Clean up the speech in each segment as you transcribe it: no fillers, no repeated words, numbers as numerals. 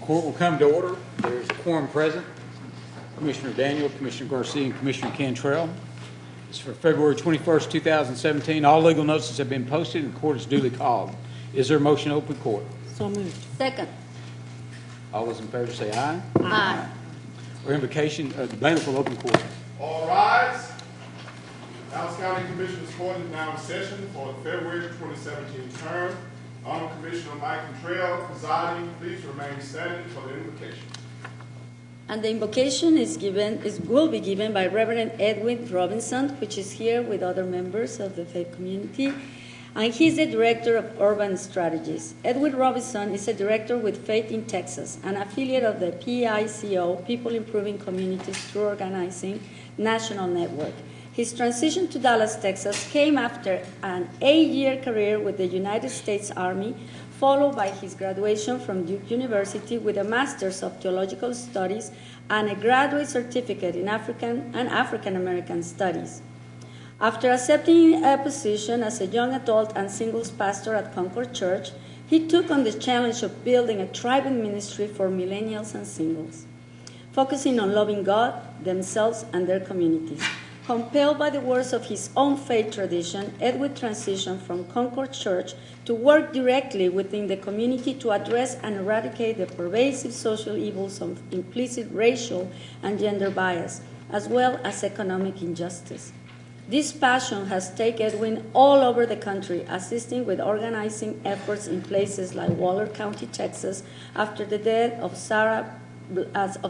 Court will come to order. There is a quorum present. Commissioner Daniel, Commissioner Garcia, and Commissioner Cantrell. It's for February 21st, 2017. All legal notices have been posted and the court is duly called. Is there a motion to open court? So moved. Second. All those in favor say aye. Aye. Or invocation, the bailiff will open court. All rise. Dallas County Commissioners Court is now in session for the February 2017 term. Honorable Commissioner Mike Cantrell presiding. Please remain standing for the invocation. And the invocation will be given by Reverend Edwin Robinson, which is here with other members of the faith community. And he's the Director of Urban Strategies. Edwin Robinson is a director with Faith in Texas, an affiliate of the PICO, People Improving Communities Through Organizing National Network. His transition to Dallas, Texas came after an 8-year career with the United States Army, followed by his graduation from Duke University with a Master's of Theological Studies and a graduate certificate in African and African American Studies. After accepting a position as a young adult and singles pastor at Concord Church, he took on the challenge of building a thriving ministry for millennials and singles, focusing on loving God, themselves, and their communities. Compelled by the words of his own faith tradition, Edwin transitioned from Concord Church to work directly within the community to address and eradicate the pervasive social evils of implicit racial and gender bias, as well as economic injustice. This passion has taken Edwin all over the country, assisting with organizing efforts in places like Waller County, Texas, after the death of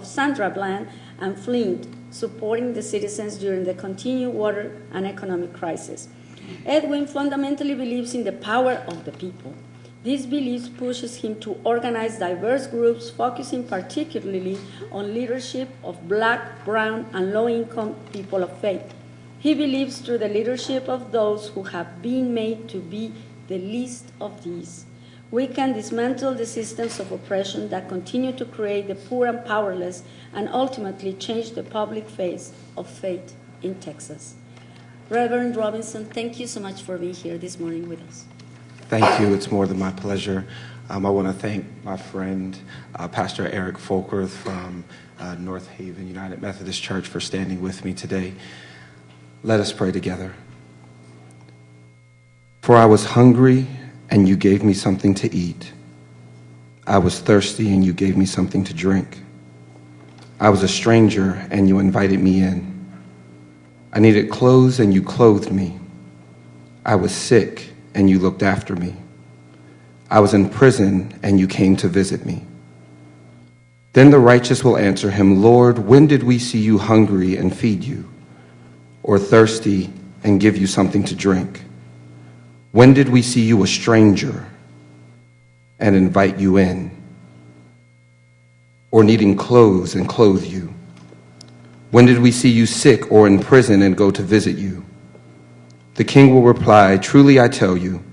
Sandra Bland and Flint, supporting the citizens during the continued water and economic crisis. Edwin fundamentally believes in the power of the people. This belief pushes him to organize diverse groups, focusing particularly on leadership of Black, brown, and low-income people of faith. He believes through the leadership of those who have been made to be the least of these, we can dismantle the systems of oppression that continue to create the poor and powerless and ultimately change the public face of faith in Texas. Reverend Robinson, thank you so much for being here this morning with us. Thank you. It's more than my pleasure. I want to thank my friend, Pastor Eric Folkerth from North Haven United Methodist Church for standing with me today. Let us pray together. For I was hungry, and you gave me something to eat. I was thirsty, and you gave me something to drink. I was a stranger, and you invited me in. I needed clothes, and you clothed me. I was sick, and you looked after me. I was in prison, and you came to visit me. Then the righteous will answer him, Lord, when did we see you hungry and feed you, or thirsty and give you something to drink? When did we see you a stranger and invite you in, or needing clothes and clothe you? When did we see you sick or in prison and go to visit you? The king will reply, truly I tell you,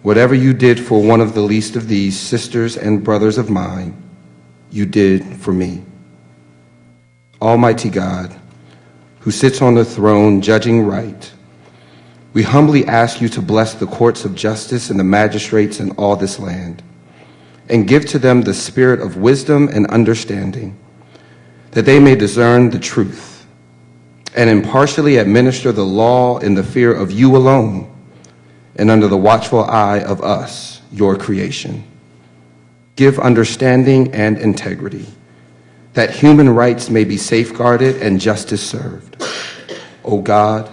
whatever you did for one of the least of these sisters and brothers of mine, you did for me. Almighty God, who sits on the throne judging right, we humbly ask you to bless the courts of justice and the magistrates in all this land, and give to them the spirit of wisdom and understanding, that they may discern the truth and impartially administer the law in the fear of you alone and under the watchful eye of us, your creation. Give understanding and integrity, that human rights may be safeguarded and justice served. O God,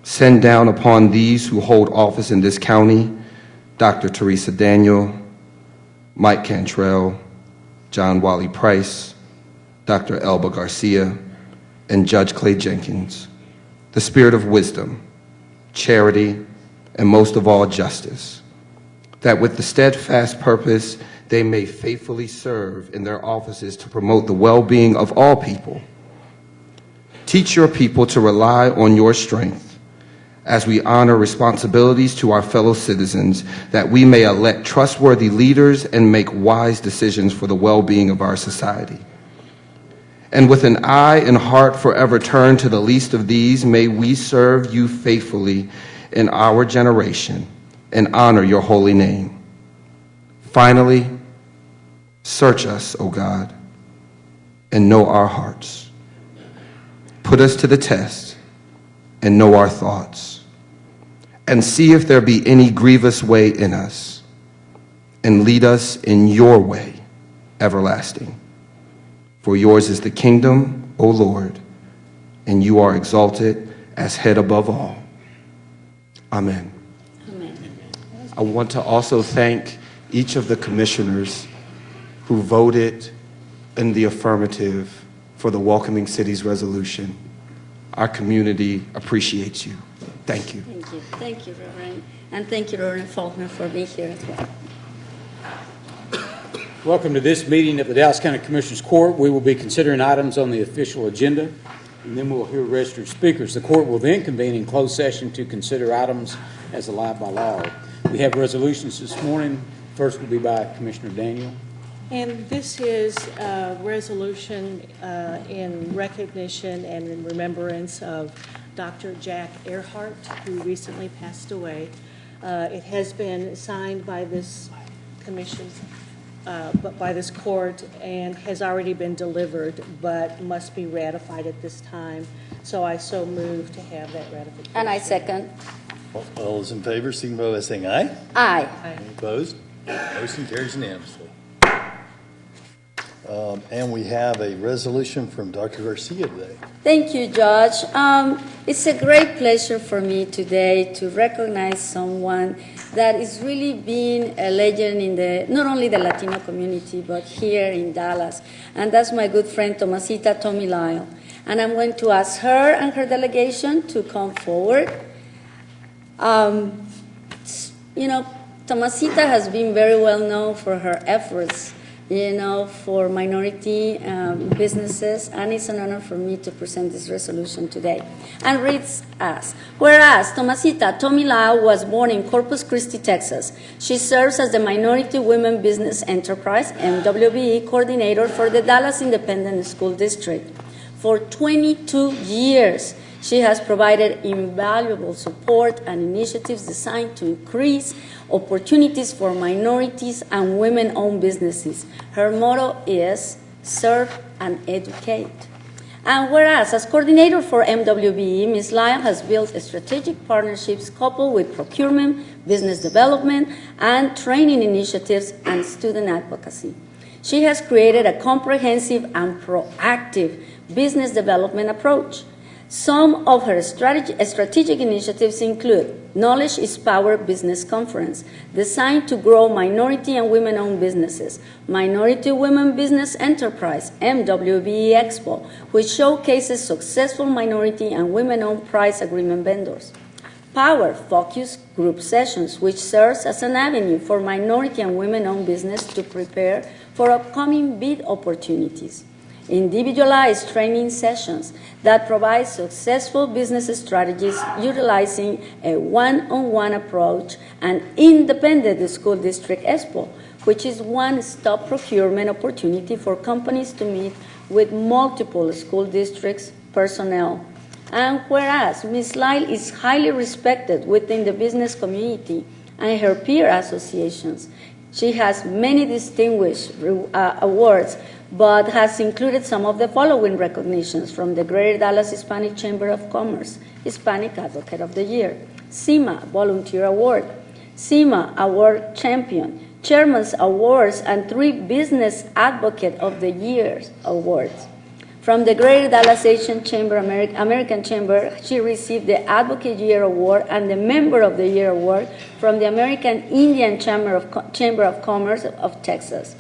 send down upon these who hold office in this county, Dr. Teresa Daniel, Mike Cantrell, John Wally Price, Dr. Elba Garcia, and Judge Clay Jenkins, the spirit of wisdom, charity, and most of all, justice, that with the steadfast purpose they may faithfully serve in their offices to promote the well-being of all people. Teach your people to rely on your strength as we honor responsibilities to our fellow citizens, that we may elect trustworthy leaders and make wise decisions for the well-being of our society. And with an eye and heart forever turned to the least of these, may we serve you faithfully in our generation and honor your holy name. Finally, Search us, O God, and know our hearts. Put us to the test and know our thoughts, and see if there be any grievous way in us, and lead us in your way everlasting. For yours is the kingdom, O Lord, and you are exalted as head above all. Amen. Amen. I want to also thank each of the commissioners who voted in the affirmative for the Welcoming Cities resolution. Our community appreciates you. Thank you. Thank you. Thank you, Reverend. And thank you, Reverend Faulkner, for being here as well. Welcome to this meeting of the Dallas County Commissioners Court. We will be considering items on the official agenda, and then we'll hear registered speakers. The court will then convene in closed session to consider items as allowed by law. We have resolutions this morning. First will be by Commissioner Daniel. And this is a resolution in recognition and in remembrance of Dr. Jack Earhart, who recently passed away. It has been signed by this commission, but by this court, and has already been delivered, but must be ratified at this time. So I so move to have that ratification. And I second. All those in favor, signify by saying aye. Aye. Any opposed? Motion carries unanimously. And we have a resolution from Dr. Garcia today. Thank you, Judge. It's a great pleasure for me today to recognize someone that is really being a legend in not only the Latino community, but here in Dallas. And that's my good friend, Tomasita Tommy Lyle. And I'm going to ask her and her delegation to come forward. Tomasita has been very well known for her efforts, for minority businesses, and it's an honor for me to present this resolution today. And reads as, whereas Tomasita Tommy Lyle was born in Corpus Christi, Texas, she serves as the Minority Women Business Enterprise, MWBE, coordinator for the Dallas Independent School District. For 22 years, she has provided invaluable support and initiatives designed to increase opportunities for minorities and women-owned businesses. Her motto is serve and educate. And whereas, as coordinator for MWBE, Ms. Lyle has built strategic partnerships coupled with procurement, business development, and training initiatives and student advocacy. She has created a comprehensive and proactive business development approach. Some of her strategic initiatives include Knowledge is Power Business Conference, designed to grow minority and women-owned businesses, Minority Women Business Enterprise, MWBE Expo, which showcases successful minority and women-owned price agreement vendors, Power Focus Group Sessions, which serves as an avenue for minority and women-owned business to prepare for upcoming bid opportunities, Individualized training sessions that provide successful business strategies utilizing a one-on-one approach, and Independent School District Expo, which is one-stop procurement opportunity for companies to meet with multiple school districts personnel. And whereas Ms. Lyle is highly respected within the business community and her peer associations, she has many distinguished awards, but has included some of the following recognitions from the Greater Dallas Hispanic Chamber of Commerce, Hispanic Advocate of the Year, CIMA Volunteer Award, CIMA Award Champion, Chairman's Awards, and 3 Business Advocate of the Year awards. From the Greater Dallas Asian Chamber, American Chamber, she received the Advocate Year Award and the Member of the Year Award from the American Indian Chamber of Commerce of Texas.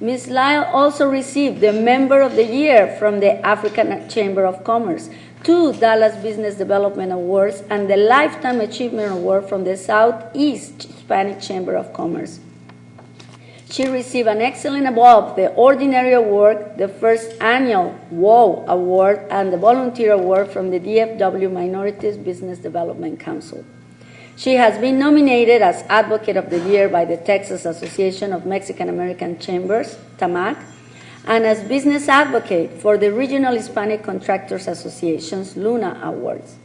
Ms. Lyle also received the Member of the Year from the African Chamber of Commerce, 2 Dallas Business Development Awards, and the Lifetime Achievement Award from the Southeast Hispanic Chamber of Commerce. She received an Excellent Above the Ordinary Award, the first annual WOW Award, and the Volunteer Award from the DFW Minorities Business Development Council. She has been nominated as Advocate of the Year by the Texas Association of Mexican American Chambers, TAMAC, and as Business Advocate for the Regional Hispanic Contractors Association's Luna Awards.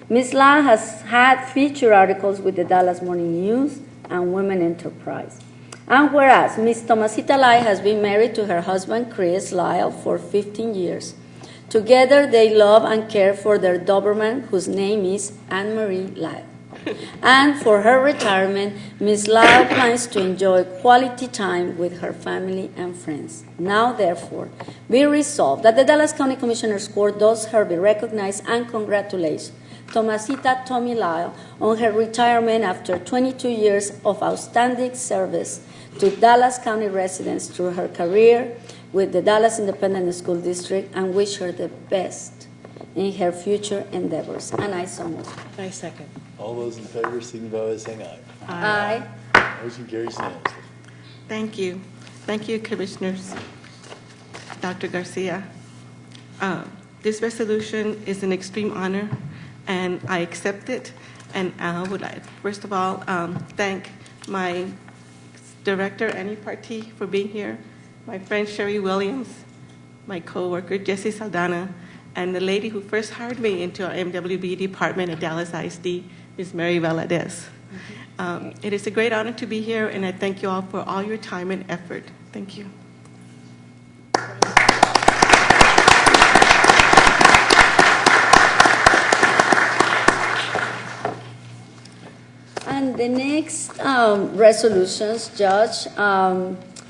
Ms. Lyle has had feature articles with the Dallas Morning News and Women Enterprise. And whereas Ms. Tomasita Lyle has been married to her husband, Chris Lyle, for 15 years. Together, they love and care for their Doberman, whose name is Anne-Marie Lyle. And for her retirement, Ms. Lyle plans to enjoy quality time with her family and friends. Now, therefore, be resolved that the Dallas County Commissioners Court does hereby recognize and congratulate Tomasita Tommy Lyle on her retirement after 22 years of outstanding service to Dallas County residents through her career with the Dallas Independent School District, and wish her the best in her future endeavors. And I so move. I second. All those in favor signify by saying aye. Aye. Motion carries unanimously. Thank you. Thank you, Commissioners. Dr. Garcia. This resolution is an extreme honor, and I accept it. And I would like, first of all, thank my director, Annie Partee, for being here, my friend Sherry Williams, my coworker Jessie Saldana, and the lady who first hired me into our MWB department at Dallas ISD, Ms. Mary Valadez. It is a great honor to be here, and I thank you all for all your time and effort. Thank you. And the next resolutions, Judge,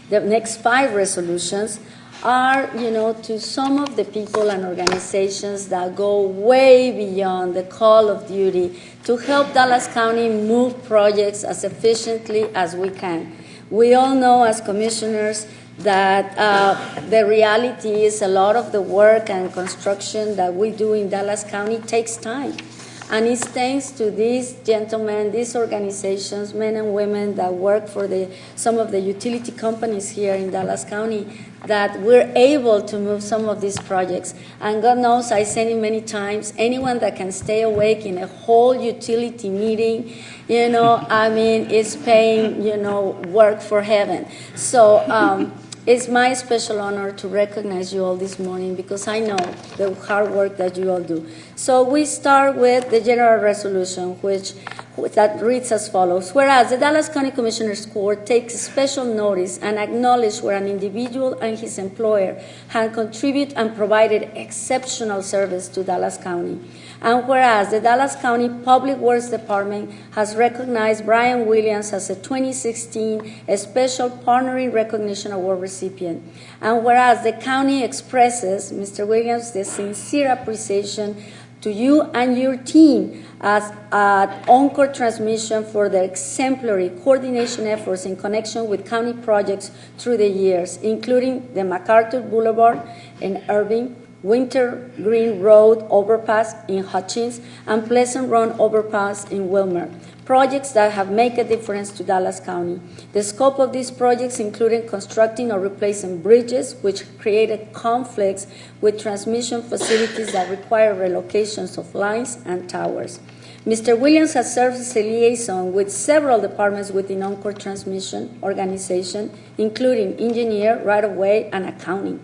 the next 5 resolutions are, to some of the people and organizations that go way beyond the call of duty to help Dallas County move projects as efficiently as we can. We all know as commissioners that the reality is a lot of the work and construction that we do in Dallas County takes time. And it's thanks to these gentlemen, these organizations, men and women that work for some of the utility companies here in Dallas County, that we're able to move some of these projects. And God knows, I said it many times, anyone that can stay awake in a whole utility meeting, is paying, work for heaven. So it's my special honor to recognize you all this morning because I know the hard work that you all do. So we start with the general resolution, that reads as follows. Whereas the Dallas County Commissioners Court takes special notice and acknowledges where an individual and his employer have contributed and provided exceptional service to Dallas County. And whereas the Dallas County Public Works Department has recognized Brian Williams as a 2016 Special Partnering Recognition Award recipient. And whereas the county expresses, Mr. Williams, the sincere appreciation to you and your team at Encore Transmission for their exemplary coordination efforts in connection with county projects through the years, including the MacArthur Boulevard in Irving, Winter Green Road Overpass in Hutchins, and Pleasant Run Overpass in Wilmer, projects that have made a difference to Dallas County. The scope of these projects included constructing or replacing bridges, which created conflicts with transmission facilities that require relocations of lines and towers. Mr. Williams has served as a liaison with several departments within Encore Transmission organization, including engineer, right-of-way, and accounting.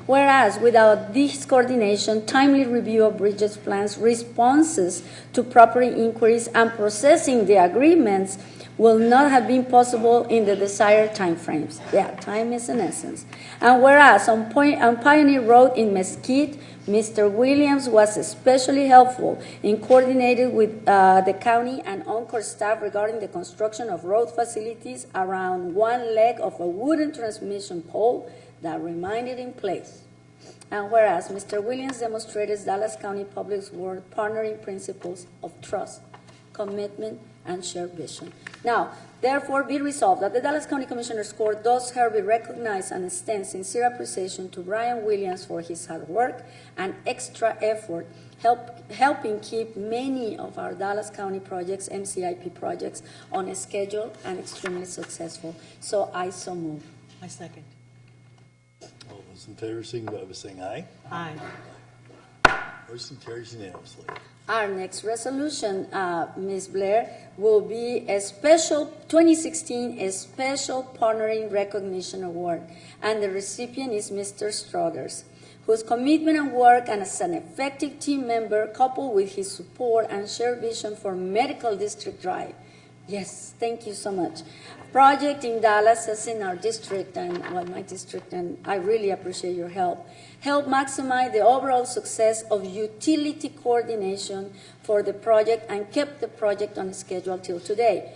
Whereas without this coordination, timely review of bridges plans, responses to property inquiries, and processing the agreements will not have been possible in the desired timeframes. Yeah, time is an essence. And whereas on Pioneer Road in Mesquite, Mr. Williams was especially helpful in coordinating with the county and Encore staff regarding the construction of road facilities around one leg of a wooden transmission pole that remained in place. And whereas Mr. Williams demonstrated Dallas County Public Works partnering principles of trust, commitment, and shared vision. Now, therefore, be resolved that the Dallas County Commissioners Court does hereby recognize and extend sincere appreciation to Brian Williams for his hard work and extra effort helping keep many of our Dallas County projects, MCIP projects, on a schedule and extremely successful. So I so move. I second. All those in favor signify by saying aye. Aye. Motion carries unanimously. Our next resolution, Ms. Blair, will be a special 2016 a Special Partnering Recognition Award, and the recipient is Mr. Struthers, whose commitment and work and as an effective team member, coupled with his support and shared vision for Medical District Drive, Yes, thank you so much. Project in Dallas is in our district and my district, and I really appreciate your help. Help maximize the overall success of utility coordination for the project and kept the project on schedule till today.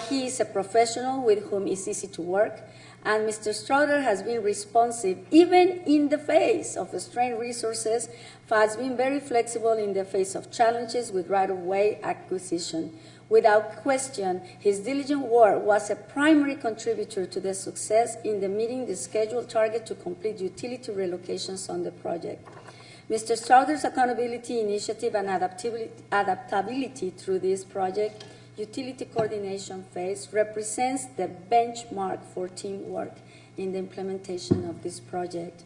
He is a professional with whom it's easy to work, and Mr. Strouder has been responsive even in the face of strained resources, has been very flexible in the face of challenges with right-of-way acquisition. Without question, his diligent work was a primary contributor to the success in the meeting the scheduled target to complete utility relocations on the project. Mr. Strouder's accountability, initiative, and adaptability through this project utility coordination phase represents the benchmark for teamwork in the implementation of this project.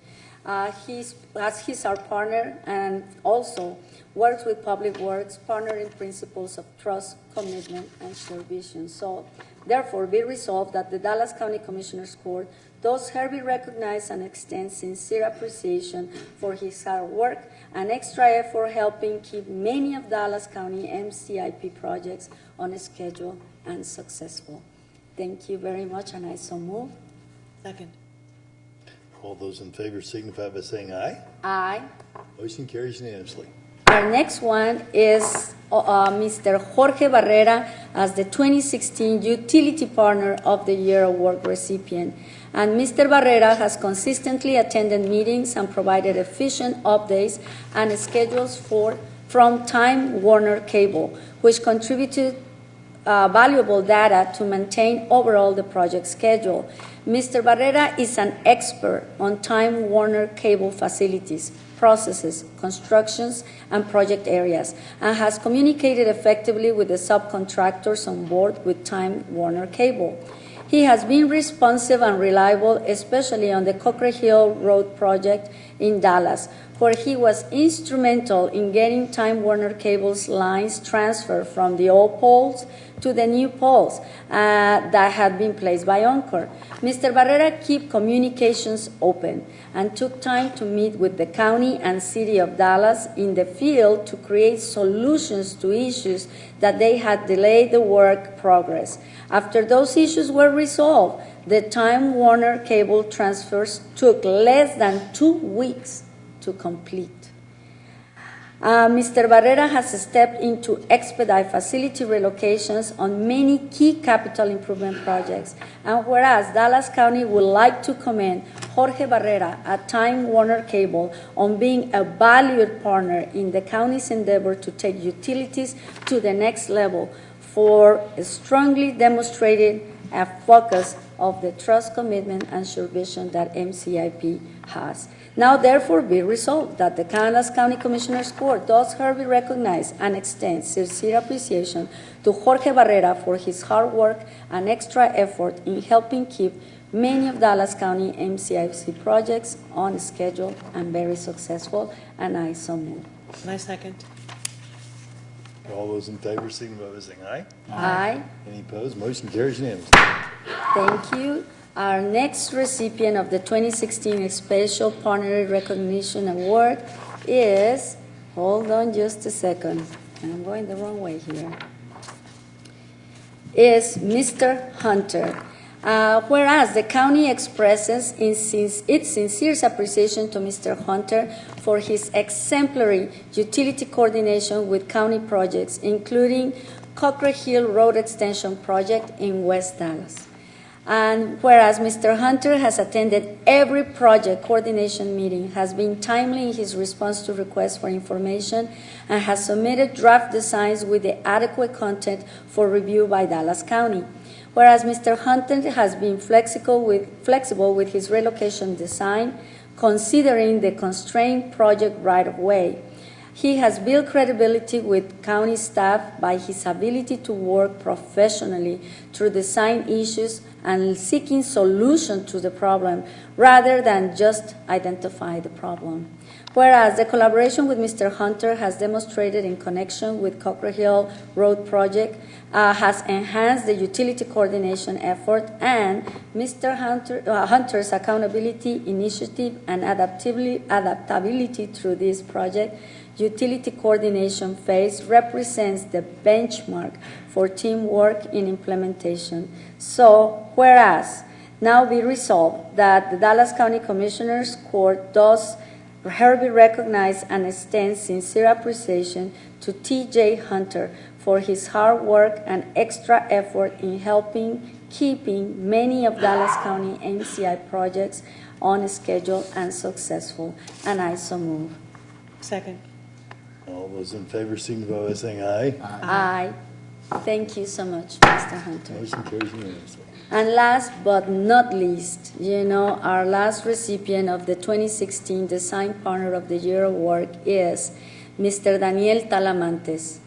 He's our partner and also works with Public Works, partnering principles of trust, commitment, and supervision. So, therefore, be resolved that the Dallas County Commissioners Court does hereby recognize and extend sincere appreciation for his hard work and extra effort helping keep many of Dallas County MCIP projects on schedule and successful. Thank you very much, and I so move. Second. All those in favor signify by saying aye. Aye. Motion carries unanimously. Our next one is Mr. Jorge Barrera as the 2016 Utility Partner of the Year Award recipient. And Mr. Barrera has consistently attended meetings and provided efficient updates and schedules from Time Warner Cable, which contributed valuable data to maintain overall the project schedule. Mr. Barrera is an expert on Time Warner Cable facilities, processes, constructions, and project areas, and has communicated effectively with the subcontractors on board with Time Warner Cable. He has been responsive and reliable, especially on the Cockrell Hill Road project in Dallas, where he was instrumental in getting Time Warner Cable's lines transferred from the old poles to the new poles that had been placed by Oncor. Mr. Barrera kept communications open and took time to meet with the county and city of Dallas in the field to create solutions to issues that they had delayed the work progress. After those issues were resolved, the Time Warner Cable transfers took less than 2 weeks to complete. Mr. Barrera has stepped in to expedite facility relocations on many key capital improvement projects. And whereas Dallas County would like to commend Jorge Barrera at Time Warner Cable on being a valued partner in the county's endeavor to take utilities to the next level for strongly demonstrated a focus of the trust, commitment, and supervision that MCIP has. Now, therefore, be resolved that the Dallas County Commissioners Court does hereby recognize and extend sincere appreciation to Jorge Barrera for his hard work and extra effort in helping keep many of Dallas County MCIP projects on schedule and very successful, and I so move. And I second. All those in favor signify by saying aye. Aye. Any opposed? Motion carries unanimously. Thank you. Our next recipient of the 2016 Special Partner Recognition Award is, hold on just a second, I'm going the wrong way here, is Mr. Hunter. Whereas the county expresses its sincere appreciation to Mr. Hunter for his exemplary utility coordination with county projects, including Cockrell Hill Road Extension Project in West Dallas. And whereas Mr. Hunter has attended every project coordination meeting, has been timely in his response to requests for information, and has submitted draft designs with the adequate content for review by Dallas County. Whereas Mr. Hunter has been flexible with his relocation design, considering the constrained project right-of-way. He has built credibility with county staff by his ability to work professionally through design issues and seeking solutions to the problem rather than just identify the problem. Whereas the collaboration with Mr. Hunter has demonstrated in connection with Cockrell Hill Road project has enhanced the utility coordination effort, and Mr. Hunter's accountability, initiative, and adaptability through this project utility coordination phase represents the benchmark for teamwork in implementation. So, whereas now be resolved that the Dallas County Commissioners Court does hereby recognize and extend sincere appreciation to T.J. Hunter for his hard work and extra effort in helping keeping many of Dallas County MCI projects on schedule and successful. And I so move. Second. All those in favor signify by saying aye. Aye. Thank you so much, Mr. Hunter. Motion carries unanimously. And last but not least, our last recipient of the 2016 Design Partner of the Year Award is Mr. Daniel Talamantes.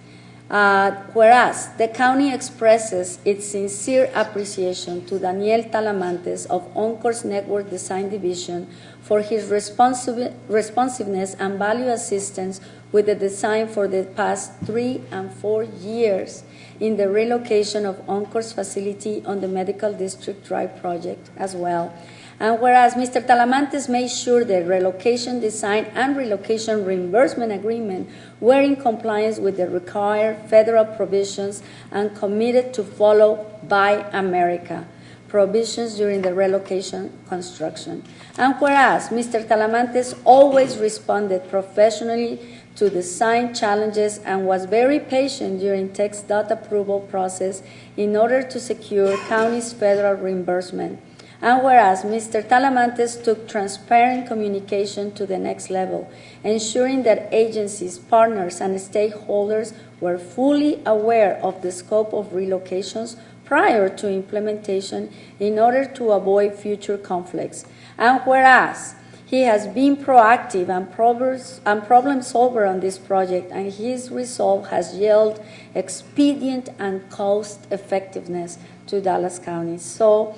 Whereas the county expresses its sincere appreciation to Daniel Talamantes of Oncor's Network Design Division for his responsiveness and value assistance with the design for the past 3 and 4 years in the relocation of Oncor's facility on the Medical District Drive project as well. And whereas Mr. Talamantes made sure the relocation design and relocation reimbursement agreement were in compliance with the required federal provisions and committed to follow Buy America provisions during the relocation construction. And whereas Mr. Talamantes always responded professionally to design challenges and was very patient during TxDOT approval process in order to secure county's federal reimbursement. And whereas Mr. Talamantes took transparent communication to the next level, ensuring that agencies, partners, and stakeholders were fully aware of the scope of relocations prior to implementation in order to avoid future conflicts. And whereas he has been proactive and problem solver on this project, and his resolve has yielded expedient and cost effectiveness to Dallas County. So,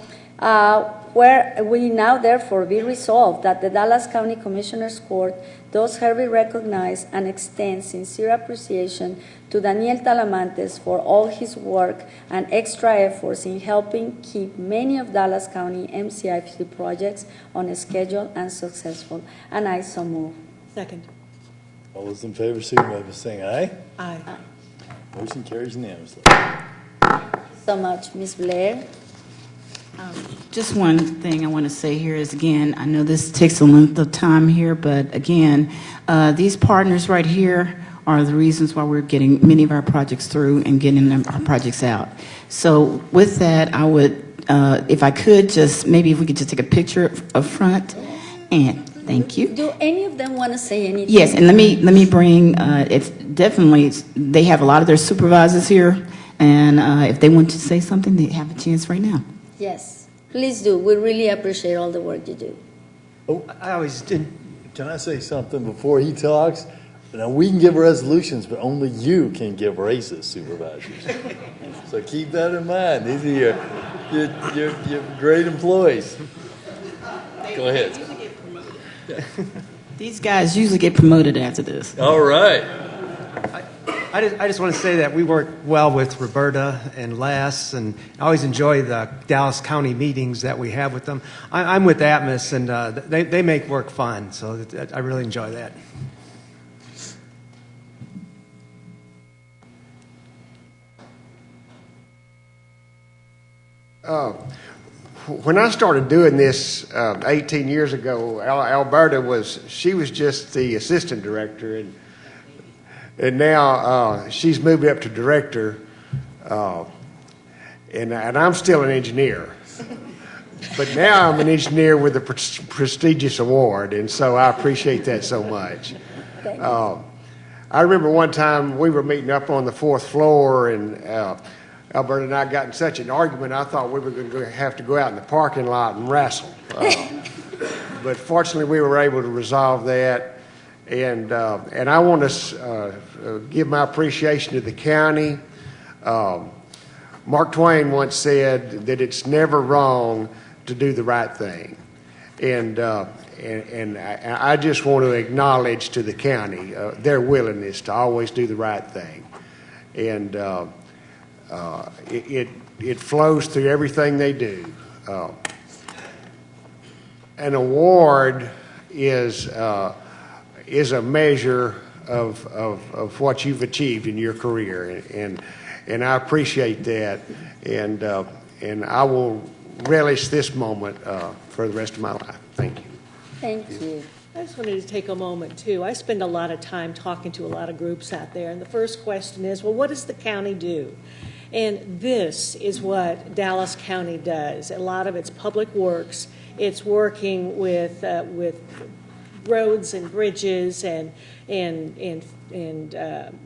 where we now therefore be resolved that the Dallas County Commissioners Court does hereby recognize and extend sincere appreciation to Daniel Talamantes for all his work and extra efforts in helping keep many of Dallas County MCIP projects on a schedule and successful. And I so move. Second. All those in favor signify by saying aye. Aye. Motion carries unanimously. So much, Ms. Blair. Just one thing I want to say here is, again, I know this takes a length of time here, but again, these partners right here are the reasons why we're getting many of our projects through and getting our projects out. So with that, I would, if I could, just maybe if we could just take a picture up front, and thank you. Do any of them want to say anything? Yes, and let me bring, it's definitely, they have a lot of their supervisors here, and if they want to say something, they have a chance right now. Yes, please do. We really appreciate all the work you do. Oh, I always did. Can I say something before he talks? Now, we can give resolutions, but only you can give raises, supervisors. So keep that in mind. These are your great employees. Go ahead. These guys usually get promoted after this. All right. I just want to say that we work well with Roberta and Les, and I always enjoy the Dallas County meetings that we have with them. I'm with Atmos, and they make work fun, so I really enjoy that. When I started doing this 18 years ago, Alberta was just the assistant director, and now she's moved up to director, and I'm still an engineer. But now I'm an engineer with a prestigious award, and so I appreciate that so much. I remember one time we were meeting up on the 4th floor, and Alberta and I got in such an argument, I thought we were going to have to go out in the parking lot and wrestle. But fortunately, we were able to resolve that. And I want to give my appreciation to the county. Mark Twain once said that it's never wrong to do the right thing. And I just want to acknowledge to the county their willingness to always do the right thing. And it flows through everything they do. An award is a measure of what you've achieved in your career, and I appreciate that, and I will relish this moment for the rest of my life. Thank you. Thank you. I just wanted to take a moment, too. I spend a lot of time talking to a lot of groups out there, and the first question is, well, what does the county do? And this is what Dallas County does. A lot of it's public works. It's working with roads and bridges and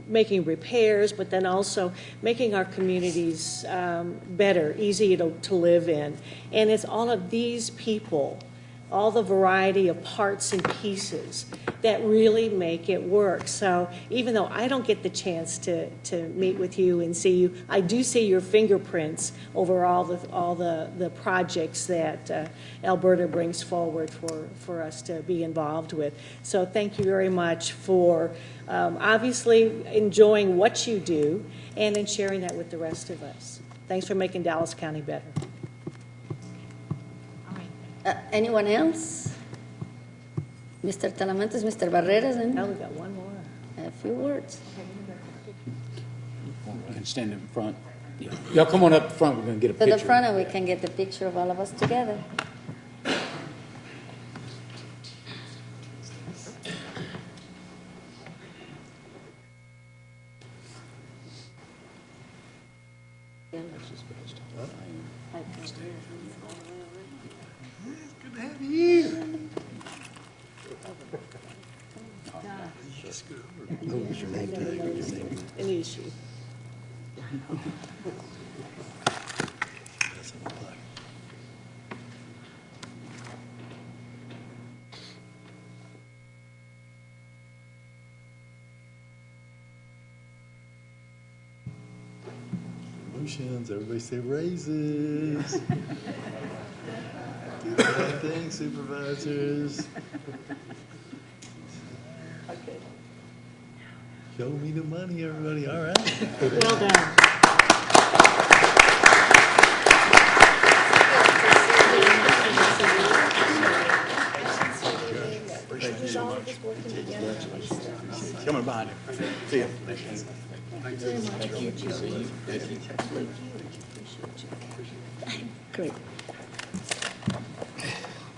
making repairs, but then also making our communities better, easy to live in. And it's all of these people, all the variety of parts and pieces that really make it work. So even though I don't get the chance to meet with you and see you, I do see your fingerprints over all the projects that Alberta brings forward for us to be involved with. So thank you very much for obviously enjoying what you do and in sharing that with the rest of us. Thanks for making Dallas County better. Anyone else? Mr. Talamantes, Mr. Barreras, and Now we've got one more. a few words. You can stand in front. Yeah. Y'all come on up front. We're going to get a To picture. the front, and we can get the picture of all of us together. Good to have you here. What's your name tag? An issue. Promotions, everybody say raises. Do the right thing, supervisors. Okay. Show me the money, everybody. All right. Well done. Coming behind him. See ya. Great.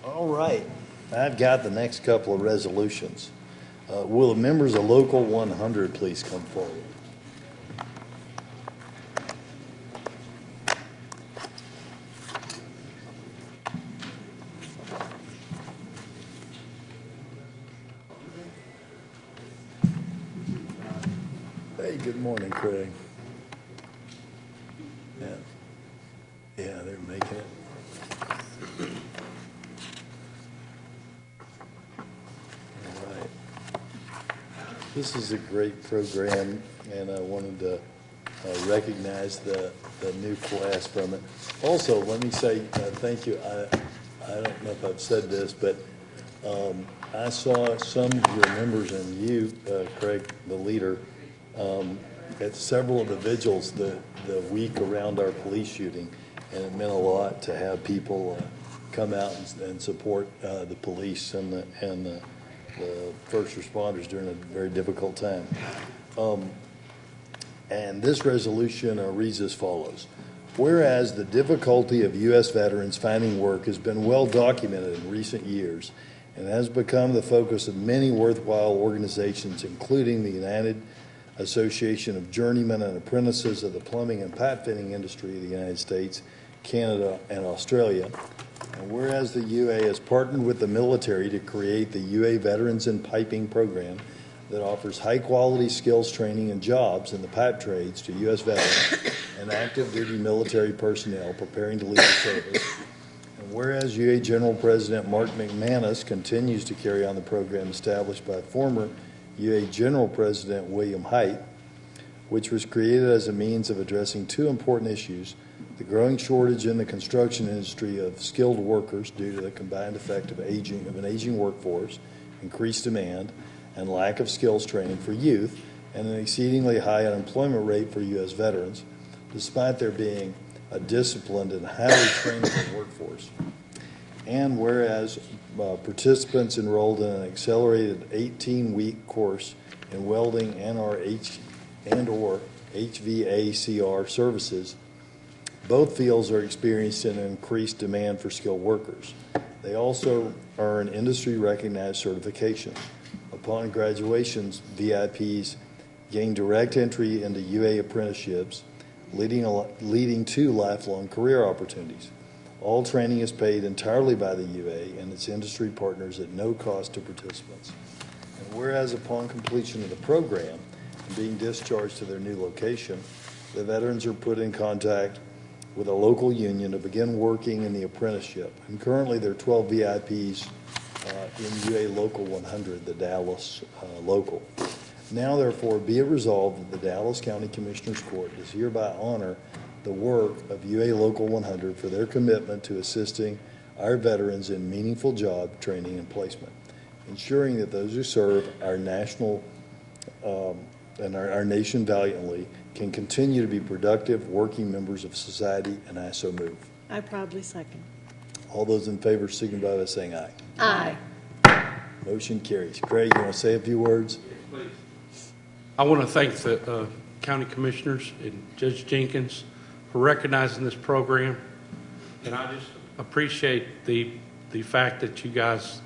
All right. I've got the next couple of resolutions. Will the members of Local 100 please come forward? Hey, good morning, Craig. Yeah, they're making it. All right. This is a great program, and I wanted to recognize the new class from it. Also, let me say thank you. I don't know if I've said this, but I saw some of your members and you, Craig, the leader, at several of the vigils the week around our police shooting, and it meant a lot to have people come out and support the police and the first responders during a very difficult time. And this resolution reads as follows. Whereas the difficulty of U.S. veterans finding work has been well documented in recent years and has become the focus of many worthwhile organizations, including the United Association of Journeymen and Apprentices of the Plumbing and Pipe Fitting Industry of the United States, Canada, and Australia. And whereas the UA has partnered with the military to create the UA Veterans in Piping program that offers high-quality skills training and jobs in the pipe trades to U.S. veterans and active-duty military personnel preparing to leave the service. And whereas UA General President Mark McManus continues to carry on the program established by former UA General President William Hite, which was created as a means of addressing two important issues: the growing shortage in the construction industry of skilled workers due to the combined effect of an aging workforce, increased demand, and lack of skills training for youth, and an exceedingly high unemployment rate for U.S. veterans, despite there being a disciplined and highly trainable workforce. And whereas participants enrolled in an accelerated 18-week course in welding and/or HVACR services. Both fields are experiencing an increased demand for skilled workers. They also earn industry-recognized certifications. Upon graduations, VIPs gain direct entry into UA apprenticeships, leading to lifelong career opportunities. All training is paid entirely by the UA and its industry partners at no cost to participants. And whereas upon completion of the program and being discharged to their new location, the veterans are put in contact with a local union to begin working in the apprenticeship. And currently there are 12 VIPs in UA Local 100, the Dallas local. Now, therefore, be it resolved that the Dallas County Commissioners Court does hereby honor the work of UA Local 100 for their commitment to assisting our veterans in meaningful job training and placement, ensuring that those who serve our national and our nation valiantly can continue to be productive, working members of society, and I so move. I proudly second. All those in favor signify by saying aye. Aye. Motion carries. Craig, you want to say a few words? Please. I want to thank the county commissioners and Judge Jenkins for recognizing this program, and I just appreciate the fact that you guys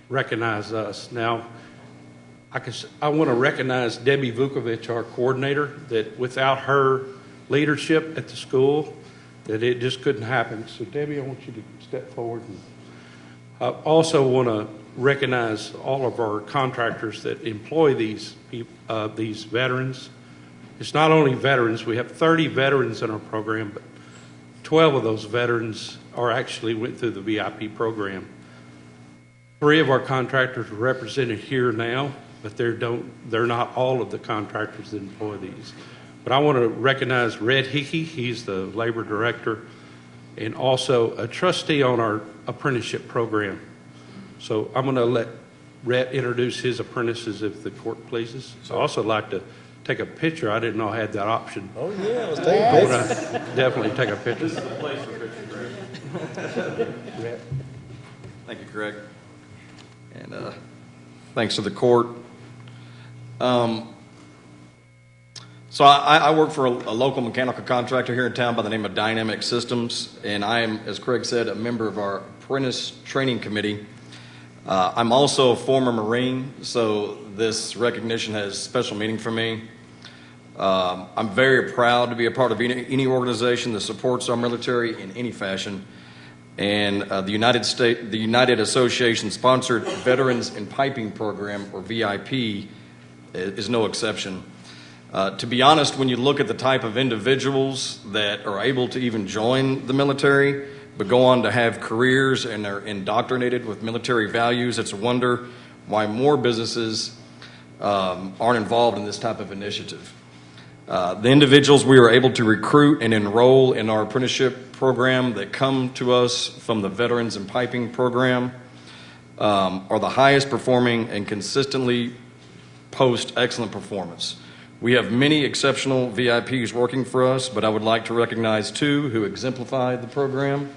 recognize us. Now, I want to recognize Debbie Vukovic, our coordinator, that without her leadership at the school, that it just couldn't happen. So, Debbie, I want you to step forward. I also want to recognize all of our contractors that employ these veterans. It's not only veterans. We have 30 veterans in our program, but 12 of those veterans actually went through the VIP program. 3 of our contractors are represented here now, but they're not all of the contractors that employ these. But I want to recognize Red Hickey. He's the labor director and also a trustee on our apprenticeship program. So I'm going to let Rhett introduce his apprentices if the court pleases. I'd also like to take a picture. I didn't know I had that option. Oh, yeah, let's take a picture. I want to definitely take a picture. This is the place for pictures, Greg. Thank you, Craig. And thanks to the court. So I work for a local mechanical contractor here in town by the name of Dynamic Systems, and I am, as Craig said, a member of our apprentice training committee. I'm also a former Marine, so this recognition has special meaning for me. I'm very proud to be a part of any organization that supports our military in any fashion, and the United Association-sponsored Veterans in Piping Program, or VIP, is no exception. To be honest, when you look at the type of individuals that are able to even join the military, but go on to have careers and are indoctrinated with military values, it's a wonder why more businesses aren't involved in this type of initiative. The individuals we are able to recruit and enroll in our apprenticeship program that come to us from the Veterans in Piping program are the highest performing and consistently post excellent performance. We have many exceptional VIPs working for us, but I would like to recognize 2 who exemplify the program.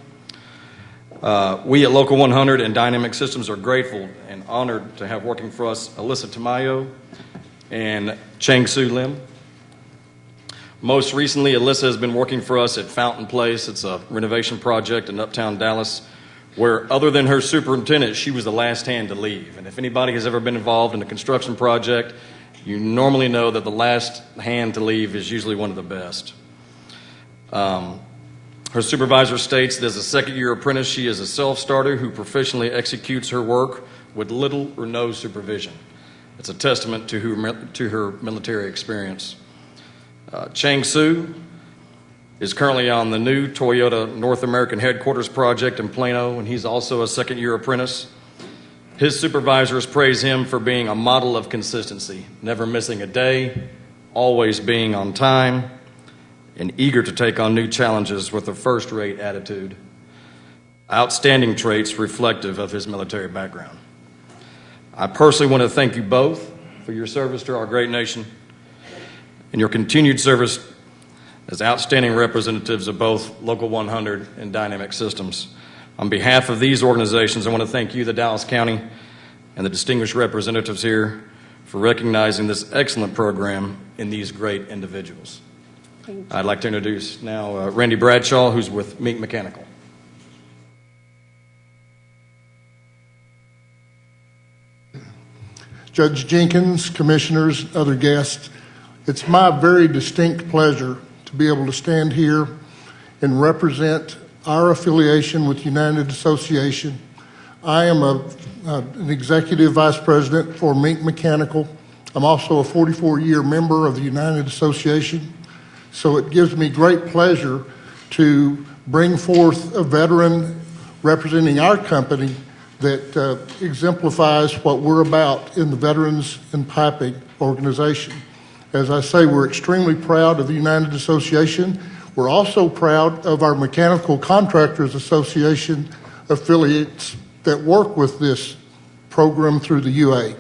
We at Local 100 and Dynamic Systems are grateful and honored to have working for us Alyssa Tamayo and Chang Soo Lim. Most recently, Alyssa has been working for us at Fountain Place. It's a renovation project in Uptown Dallas, where other than her superintendent, she was the last hand to leave. And if anybody has ever been involved in a construction project, you normally know that the last hand to leave is usually one of the best. Her supervisor states that as a second-year apprentice, she is a self-starter who professionally executes her work with little or no supervision. It's a testament to her military experience. Chang Soo is currently on the new Toyota North American headquarters project in Plano, and he's also a second-year apprentice. His supervisors praise him for being a model of consistency, never missing a day, always being on time, and eager to take on new challenges with a first-rate attitude. Outstanding traits reflective of his military background. I personally want to thank you both for your service to our great nation and your continued service as outstanding representatives of both Local 100 and Dynamic Systems. On behalf of these organizations, I want to thank you, the Dallas County, and the distinguished representatives here for recognizing this excellent program and these great individuals. I'd like to introduce now Randy Bradshaw, who's with Mink Mechanical. Judge Jenkins, commissioners, other guests, it's my very distinct pleasure to be able to stand here and represent our affiliation with United Association. I am an executive vice president for Mink Mechanical. I'm also a 44-year member of the United Association, so it gives me great pleasure to bring forth a veteran representing our company that exemplifies what we're about in the Veterans in Piping organization. As I say, we're extremely proud of the United Association. We're also proud of our Mechanical Contractors Association affiliates that work with this program through the UA.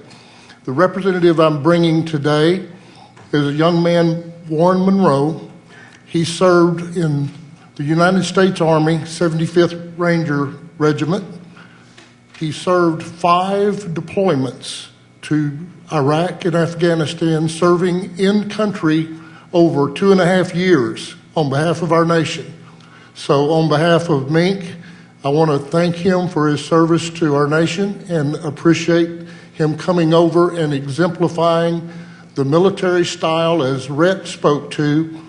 The representative I'm bringing today is a young man, Warren Monroe. He served in the United States Army 75th Ranger Regiment. He served 5 deployments to Iraq and Afghanistan, serving in country over 2.5 years on behalf of our nation. So on behalf of Mink, I want to thank him for his service to our nation and appreciate him coming over and exemplifying the military style as Rhett spoke to.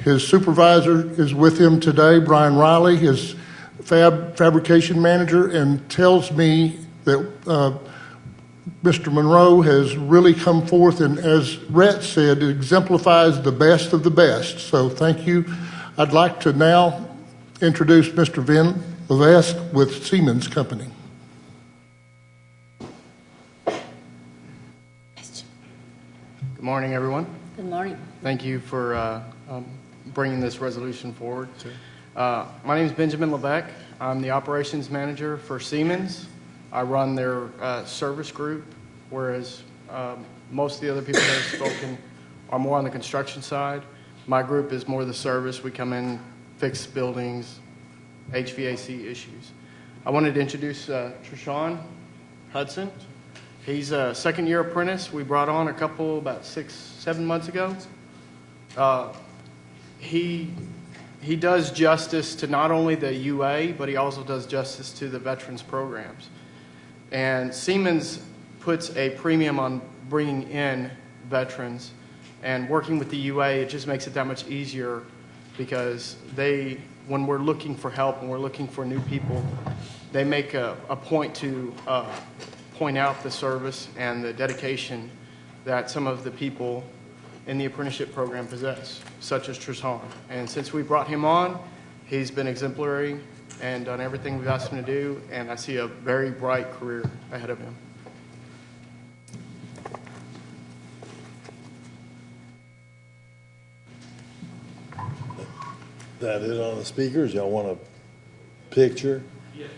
His supervisor is with him today, Brian Riley, his fabrication manager, and tells me that Mr. Monroe has really come forth, and as Rhett said, it exemplifies the best of the best. So thank you. I'd like to now introduce Mr. Vin Levesque with Siemens Company. Good morning, everyone. Good morning. Thank you for bringing this resolution forward. My name is Benjamin Levesque. I'm the operations manager for Siemens. I run their service group, whereas most of the other people that have spoken are more on the construction side. My group is more the service. We come in, fix buildings, HVAC issues. I wanted to introduce Trishawn Hudson. He's a second-year apprentice. We brought on a couple about 6-7 months ago. He does justice to not only the UA, but he also does justice to the veterans programs. And Siemens puts a premium on bringing in veterans, and working with the UA, it just makes it that much easier because when we're looking for help and we're looking for new people, they make a point to point out the service and the dedication that some of the people in the apprenticeship program possess, such as Tristan. And since we brought him on, he's been exemplary and done everything we've asked him to do, and I see a very bright career ahead of him. That it on the speakers? Y'all want a picture? We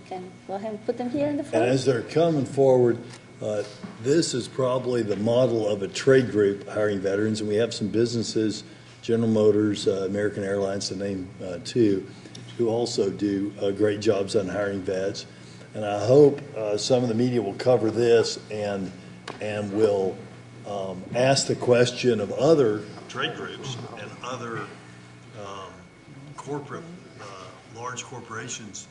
can go ahead and put them here in the front. And as they're coming forward, this is probably the model of a trade group hiring veterans, and we have some businesses, General Motors, American Airlines, to name 2, who also do great jobs on hiring vets. And I hope some of the media will cover this and will ask the question of other trade groups and other corporate, large corporations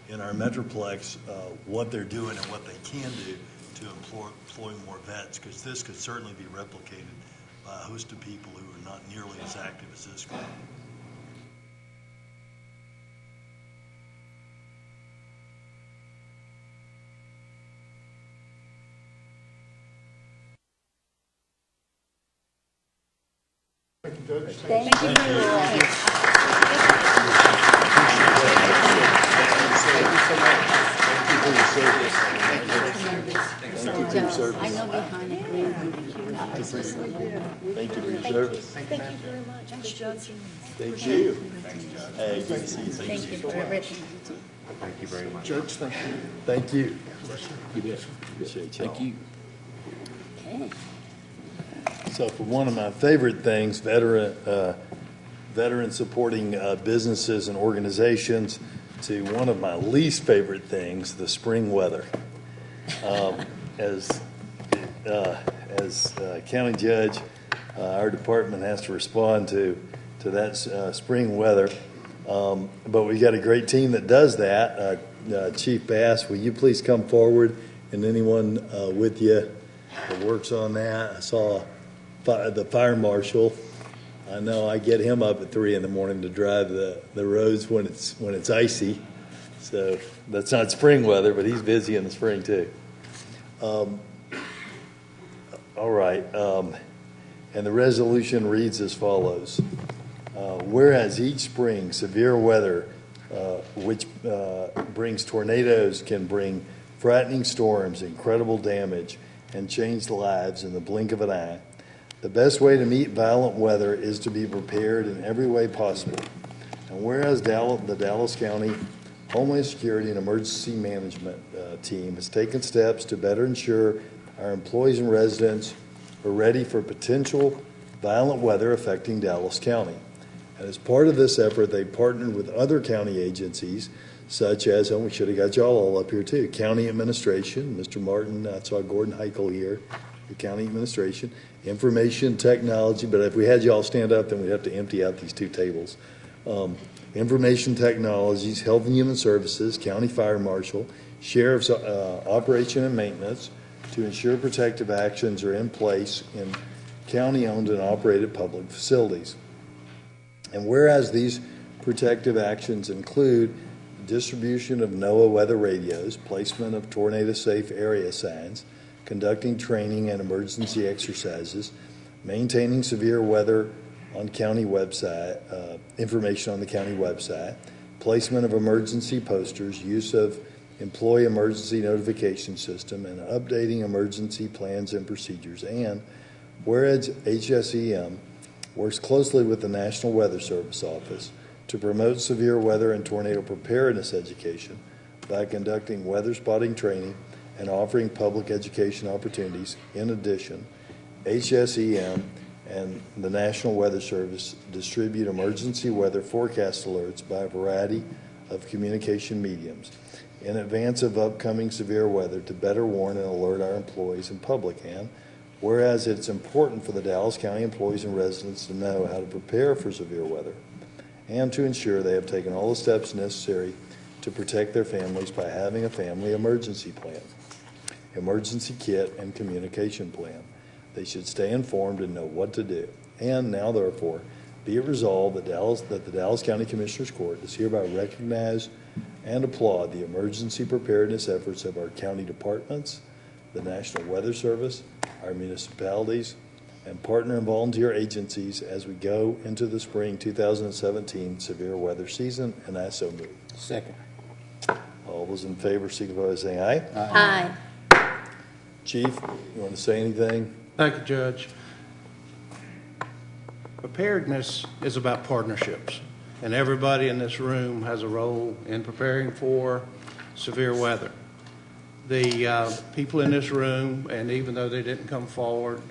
in our Metroplex, what they're doing and what they can do to employ more vets, because this could certainly be replicated by a host of people who are not nearly as active as this group. Thank you, Judge. Thank you very much. I know behind it. Thank you for your service. Thank you very much. Thank you. Hey, good to see you. Thank you for everything. Thank you very much. Judge, thank you. Thank you. You bet. Appreciate y'all. Thank you. Okay. So for one of my favorite things, veteran supporting businesses and organizations, to one of my least favorite things, the spring weather. As as county judge, our department has to respond to that spring weather. But we got a great team that does that. Chief Bass, will you please come forward, and anyone with you that works on that? I saw the fire marshal. I know I get him up at 3 in the morning to drive the roads when it's icy. So that's not spring weather, but he's busy in the spring too. All right. And the resolution reads as follows. Whereas each spring, severe weather, which brings tornadoes, can bring frightening storms, incredible damage, and change lives in the blink of an eye. The best way to meet violent weather is to be prepared in every way possible. And whereas the Dallas County Homeland Security and Emergency Management team has taken steps to better ensure our employees and residents are ready for potential violent weather affecting Dallas County. And as part of this effort, they partnered with other county agencies, such as, and we should have got y'all all up here too, County Administration, Mr. Martin, I saw Gordon Heichel here, the County Administration, Information Technology, but if we had y'all stand up, then we'd have to empty out these two tables. Information Technologies, Health and Human Services, County Fire Marshal, Sheriff's Operation and Maintenance, to ensure protective actions are in place in county-owned and operated public facilities. And whereas these protective actions include distribution of NOAA weather radios, placement of tornado-safe area signs, conducting training and emergency exercises, maintaining severe weather on county website, information on the county website, placement of emergency posters, use of employee emergency notification system, and updating emergency plans and procedures. And whereas HSEM works closely with the National Weather Service Office to promote severe weather and tornado preparedness education by conducting weather spotting training and offering public education opportunities. In addition, HSEM and the National Weather Service distribute emergency weather forecast alerts by a variety of communication mediums in advance of upcoming severe weather to better warn and alert our employees and public. And whereas it's important for the Dallas County employees and residents to know how to prepare for severe weather and to ensure they have taken all the steps necessary to protect their families by having a family emergency plan, emergency kit, and communication plan. They should stay informed and know what to do. And now, therefore, be it resolved that the Dallas County Commissioners Court does hereby recognize and applaud the emergency preparedness efforts of our county departments, the National Weather Service, our municipalities, and partner and volunteer agencies as we go into the spring 2017 severe weather season, and I so move. Second. All those in favor signify by saying aye. Aye. Chief, you want to say anything? Thank you, Judge. Preparedness is about partnerships, and everybody in this room has a role in preparing for severe weather. The people in this room, and even though they didn't come forward,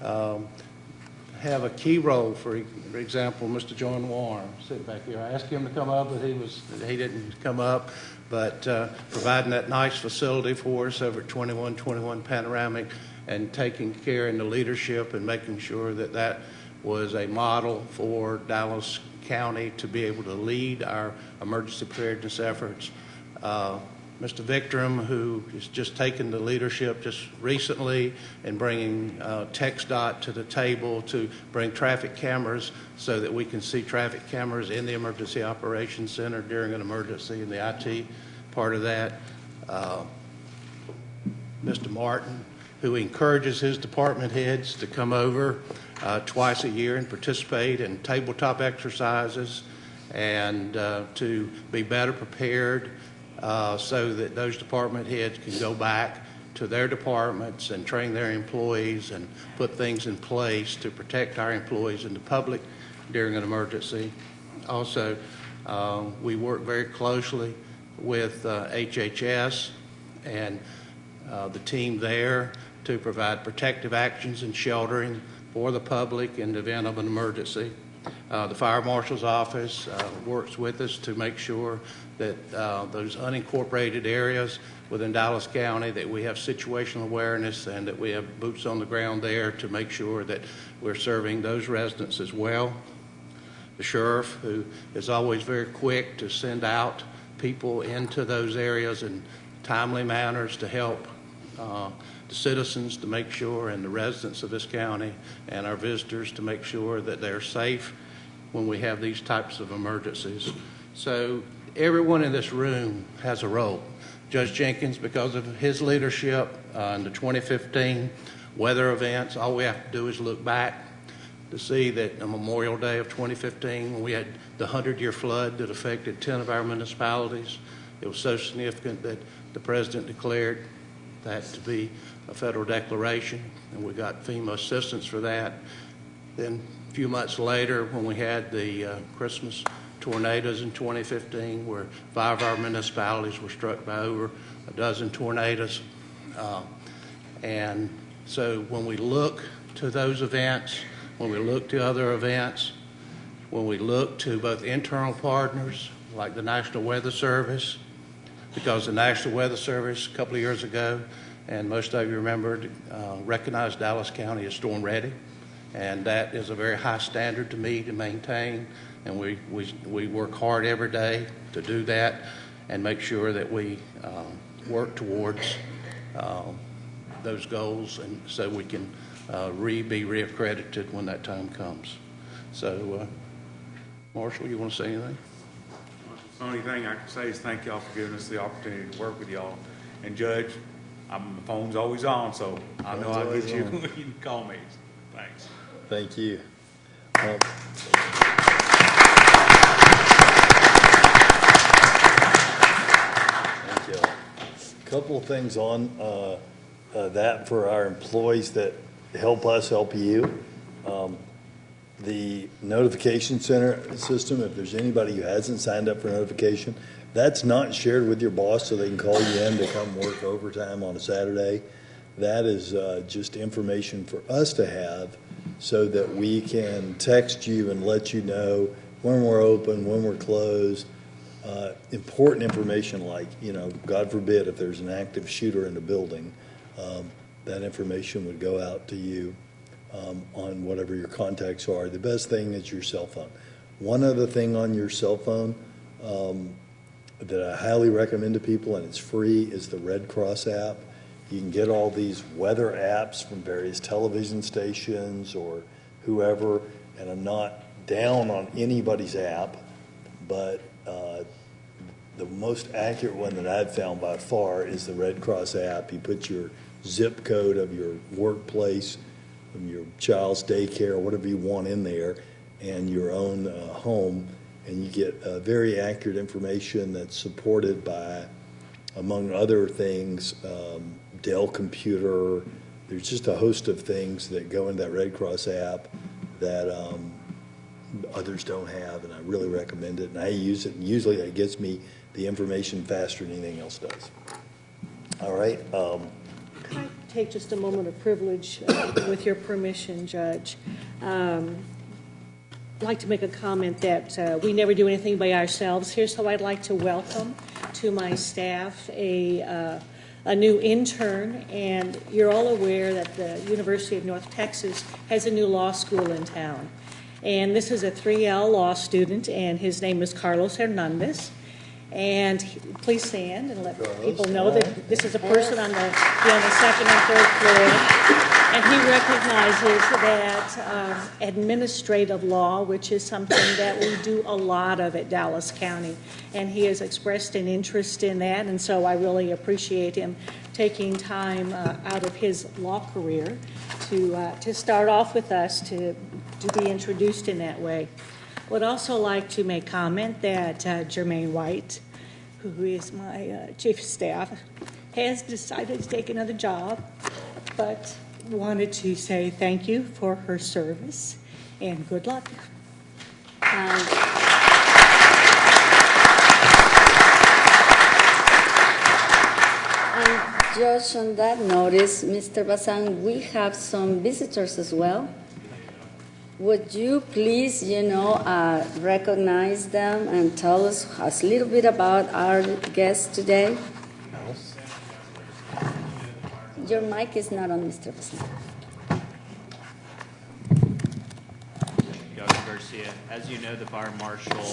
have a key role. For example, Mr. John Warren, sitting back here. I asked him to come up, but he didn't come up. But providing that nice facility for us over at 2121 Panoramic, and taking care in the leadership and making sure that that was a model for Dallas County to be able to lead our emergency preparedness efforts. Mr. Victram, who has just taken the leadership just recently in bringing TxDOT to the table to bring traffic cameras so that we can see traffic cameras in the Emergency Operations Center during an emergency, and the IT part of that. Mr. Martin, who encourages his department heads to come over twice a year and participate in tabletop exercises and to be better prepared so that those department heads can go back to their departments and train their employees and put things in place to protect our employees and the public during an emergency. Also, we work very closely with HHS and the team there to provide protective actions and sheltering for the public in the event of an emergency. The Fire Marshal's Office works with us to make sure that those unincorporated areas within Dallas County, that we have situational awareness and that we have boots on the ground there to make sure that we're serving those residents as well. The sheriff, who is always very quick to send out people into those areas in timely manners to help the citizens to make sure, and the residents of this county and our visitors to make sure that they're safe when we have these types of emergencies. So everyone in this room has a role. Judge Jenkins, because of his leadership in the 2015 weather events, all we have to do is look back to see that on Memorial Day of 2015, when we had the 100-year flood that affected 10 of our municipalities, it was so significant that the president declared that to be a federal declaration, and we got FEMA assistance for that. Then a few months later, when we had the Christmas tornadoes in 2015, where 5 of our municipalities were struck by over a dozen tornadoes. And so when we look to those events, when we look to other events, when we look to both internal partners like the National Weather Service, because the National Weather Service a couple of years ago, and most of you remember, recognized Dallas County as storm ready, and that is a very high standard to meet and maintain, and we work hard every day to do that and make sure that we work towards those goals, and so we can be reaccredited when that time comes. So, Marshall, you want to say anything? The only thing I can say is thank y'all for giving us the opportunity to work with y'all. And Judge, my phone's always on, so I know I'll get you when you can call me. Thanks. Thank you. Thank you. A couple of things on that for our employees that help us help you. The notification center system, if there's anybody who hasn't signed up for notification, that's not shared with your boss so they can call you in to come work overtime on a Saturday. That is just information for us to have so that we can text you and let you know when we're open, when we're closed. Important information like, God forbid if there's an active shooter in the building, that information would go out to you. On whatever your contacts are. The best thing is your cell phone. One other thing on your cell phone that I highly recommend to people, and it's free, is the Red Cross app. You can get all these weather apps from various television stations or whoever, and I'm not down on anybody's app, but the most accurate one that I've found by far is the Red Cross app. You put your zip code of your workplace, from your child's daycare, whatever you want in there, and your own home, and you get very accurate information that's supported by, among other things, Dell computer. There's just a host of things that go into that Red Cross app that others don't have, and I really recommend it. And I use it, and usually it gets me the information faster than anything else does. All right. Could I take just a moment of privilege with your permission, Judge? I'd like to make a comment that we never do anything by ourselves here, so I'd like to welcome to my staff a new intern, and you're all aware that the University of North Texas has a new law school in town. And this is a 3L law student, and his name is Carlos Hernandez. And please stand and let people know that this is a person on the second and third floor. And he recognizes that administrative law, which is something that we do a lot of at Dallas County. And he has expressed an interest in that, and so I really appreciate him taking time out of his law career to start off with us, to be introduced in that way. Would also like to make comment that Jermaine White, who is my chief of staff, has decided to take another job, but wanted to say thank you for her service and good luck. Judge, on that notice, Mr. Bazan, we have some visitors as well. would you please, recognize them and tell us a little bit about our guests today? Your mic is not on, Mr. Basan. Dr. Garcia, as you know, the fire marshal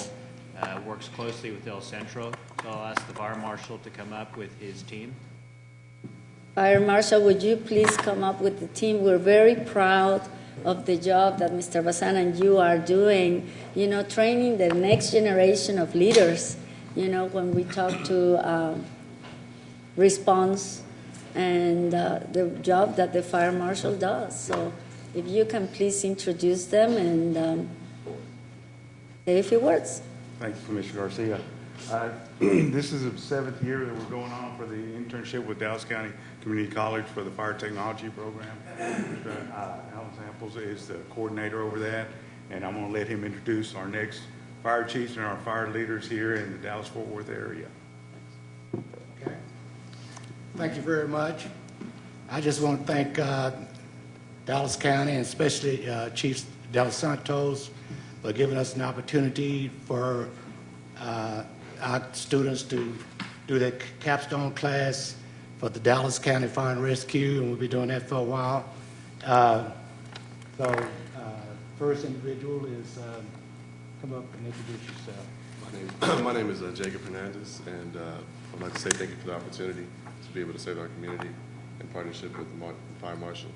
works closely with El Centro, so I'll ask the fire marshal to come up with his team. Fire Marshal, would you please come up with the team? We're very proud of the job that Mr. Basan and you are doing, training the next generation of leaders, when we talk to response and the job that the Fire Marshal does. So if you can please introduce them and say a few words. Thank you, Commissioner Garcia. This is the 7th year that we're going on for the internship with Dallas County Community College for the Fire Technology Program. Alan Samples is the coordinator over that, and I'm going to let him introduce our next fire chiefs and our fire leaders here in the Dallas-Fort Worth area. Okay. Thank you very much. I just want to thank Dallas County and especially Chief Del Santos for giving us an opportunity for our students to do their capstone class for the Dallas County Fire and Rescue, and we'll be doing that for a while. First individual is come up and introduce yourself. My name is Jacob Hernandez, and I'd like to say thank you for the opportunity to be able to serve our community in partnership with the Fire Marshal,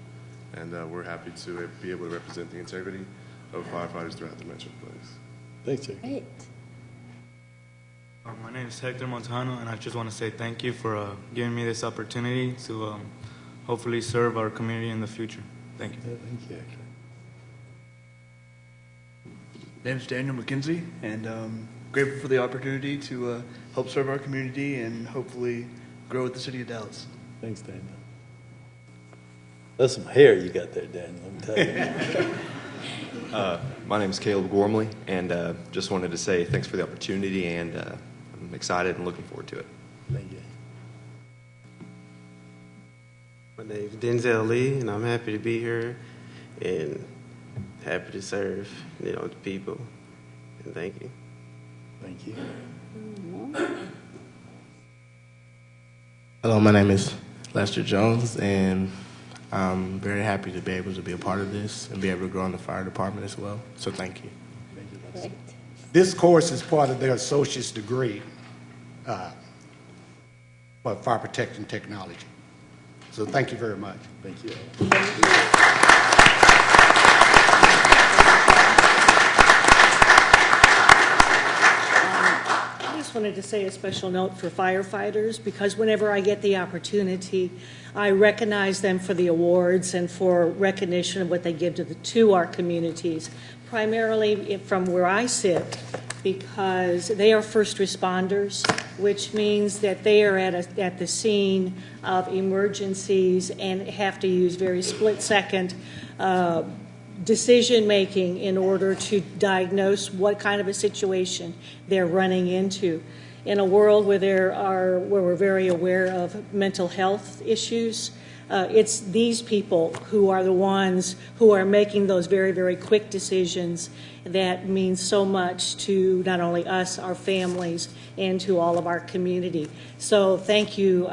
and we're happy to be able to represent the integrity of firefighters throughout the Metroplex. Thanks, Jacob. Great. My name is Hector Montano, and I just want to say thank you for giving me this opportunity to hopefully serve our community in the future. Thank you. Yeah, thank you, Hector. My name is Daniel McKenzie, and grateful for the opportunity to help serve our community and hopefully grow with the city of Dallas. Thanks, Daniel. That's some hair you got there, Daniel, let me tell you. My name is Caleb Gormley, and just wanted to say thanks for the opportunity, and I'm excited and looking forward to it. Thank you. My name is Denzel Lee, and I'm happy to be here and happy to serve, the people. And thank you. Thank you. Hello, my name is Lester Jones, and I'm very happy to be able to be a part of this and be able to grow in the fire department as well. So thank you. Thank you, Lester. This course is part of their associate's degree for fire protection technology. So thank you very much. Thank you. I just wanted to say a special note for firefighters, because whenever I get the opportunity, I recognize them for the awards and for recognition of what they give to our communities, primarily from where I sit, because they are first responders, which means that they are at the scene of emergencies and have to use very split-second decision-making in order to diagnose what kind of a situation they're running into. In a world where we're very aware of mental health issues, it's these people who are the ones who are making those very, very quick decisions that mean so much to not only us, our families, and to all of our community. So thank you,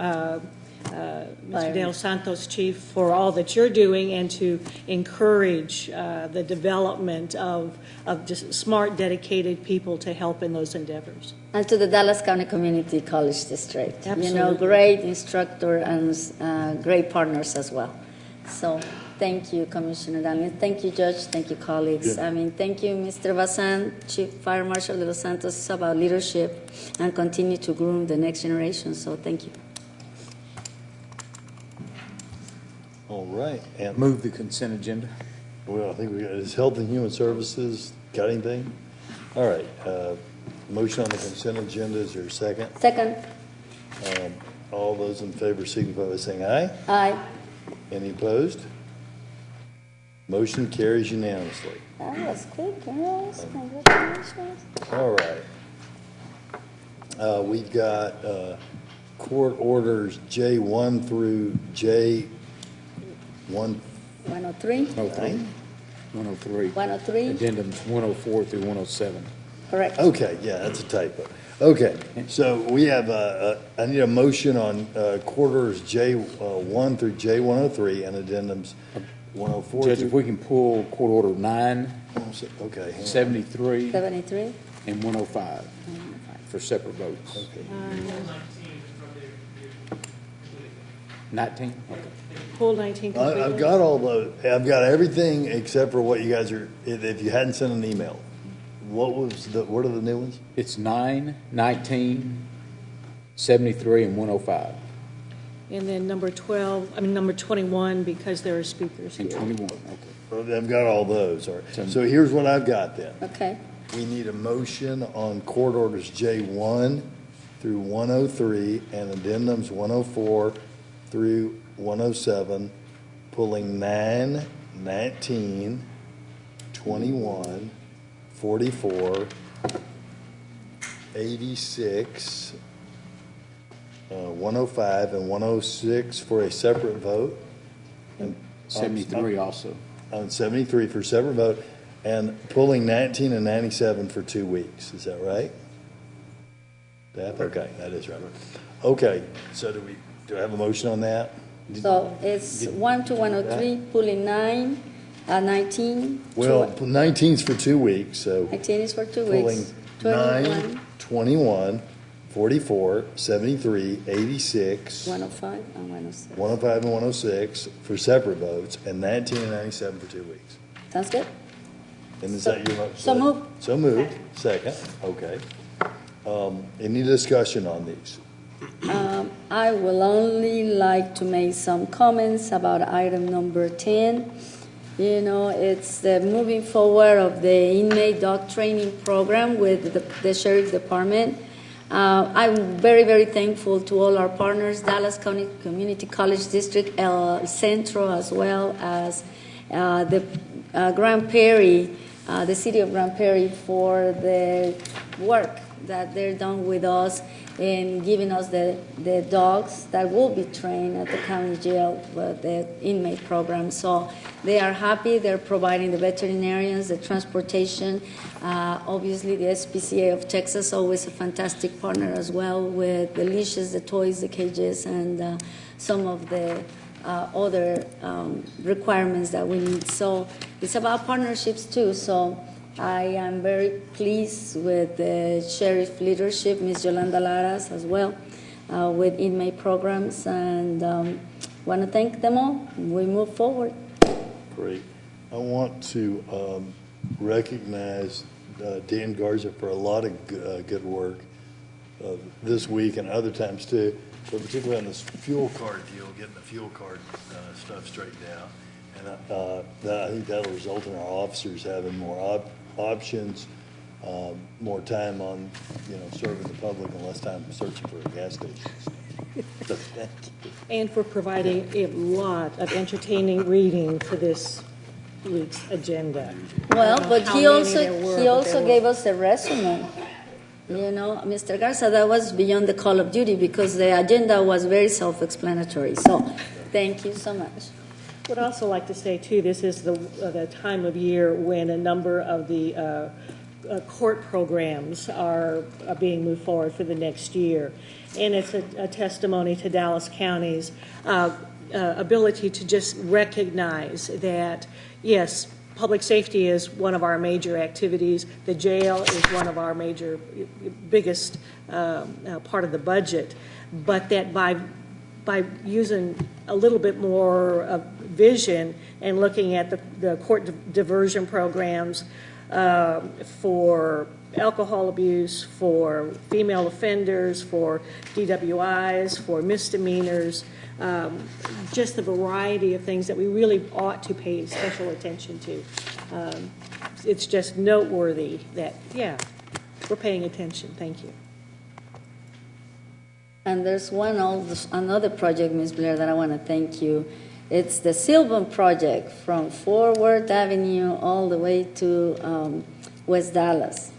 Mr. Del Santos, Chief, for all that you're doing and to encourage the development of just smart, dedicated people to help in those endeavors. And to the Dallas County Community College District. Absolutely. Great instructor and great partners as well. So thank you, Commissioner Daniel. Thank you, Judge. Thank you, colleagues. Yeah. Thank you, Mr. Basan, Chief Fire Marshal de los Santos, about leadership and continue to groom the next generation. So thank you. All right. And Move the consent agenda. well, I think we got, is Health and Human Services got anything? All right. Motion on the consent agenda, is there a second? Second. All those in favor signify by saying aye. Aye. Any opposed? Motion carries unanimously. That was quick, girls. Congratulations. All right. We've got court orders J1 through J1. 103. 103. 103? Addendums 104 through 107. Correct. Okay, yeah, that's a typo. Okay, so we have, I need a motion on court orders J1 through J103 and addendums 104 Judge, through... if we can pull court order 9, Okay. 73, 73? and 105 for separate votes. Okay. 19? Okay. Pool 19 completely? I've got all the, I've got everything except for what you guys are, if you hadn't sent an email. What are the new ones? It's 9, 19, 73, and 105. And then number 21, because there are speakers And here. 21, okay. Well, I've got all those, all right. So here's what I've got then. Okay. We need a motion on court orders J1 through 103 and addendums 104 through 107, pulling 9, 19, 21, 44, 86, 105, and 106 for a separate vote. And 73 also. On 73 for separate vote, and pulling 19 and 97 for 2 weeks. Is that right? Okay, that is right. Okay, so do I have a motion on that? So it's 1 to 103, pulling 9, 19. Well, 19's for 2 weeks, so 19 is for 2 pulling weeks. 9, 21, 44, 73, 86, 105 and 107. 105 and 106 for separate votes, and 19 and 97 for 2 weeks. Sounds good? And is that your motion? So moved. So moved. Second. Okay. Any discussion on these? I will only like to make some comments about item number 10. You know, it's the moving forward of the inmate dog training program with the Sheriff's Department. I'm very, very thankful to all our partners, Dallas County Community College District, El Centro, as well as the Grand Prairie, the city of Grand Prairie, for the work that they're done with us in giving us the dogs that will be trained at the county jail with the inmate program. So they are happy. They're providing the veterinarians, the transportation. Obviously, the SPCA of Texas, always a fantastic partner as well, with the leashes, the toys, the cages, and some of the other requirements that we need. So it's about partnerships too. So I am very pleased with the sheriff leadership, Ms. Yolanda Laras, as well, with inmate programs, and want to thank them all. We move forward. Great. I want to recognize Dan Garza for a lot of good work this week and other times too, but particularly on this fuel card deal, getting the fuel card stuff straightened out. And I think that'll result in our officers having more options, more time on, serving the public and less time searching for a gas station. So thank you. And for providing a lot of entertaining reading for this week's agenda. Well, but How he many also there were, he but also there gave us a resume. You know, Mr. Garza, that was beyond the call of duty because the agenda was very self-explanatory. So, thank you so much. Would also like to say too, this is the time of year when a number of the court programs are being moved forward for the next year, and it's a testimony to Dallas County's ability to just recognize that yes, public safety is one of our major activities. The jail is one of our biggest part of the budget, but that by using a little bit more vision and looking at the court diversion programs for alcohol abuse, for female offenders, for DWIs, for misdemeanors, just the variety of things that we really ought to pay special attention to. It's just noteworthy that, yeah, we're paying attention. Thank you. And there's another project, Ms. Blair, that I want to thank you. It's the Sylvan Project from Forward Avenue all the way to West Dallas.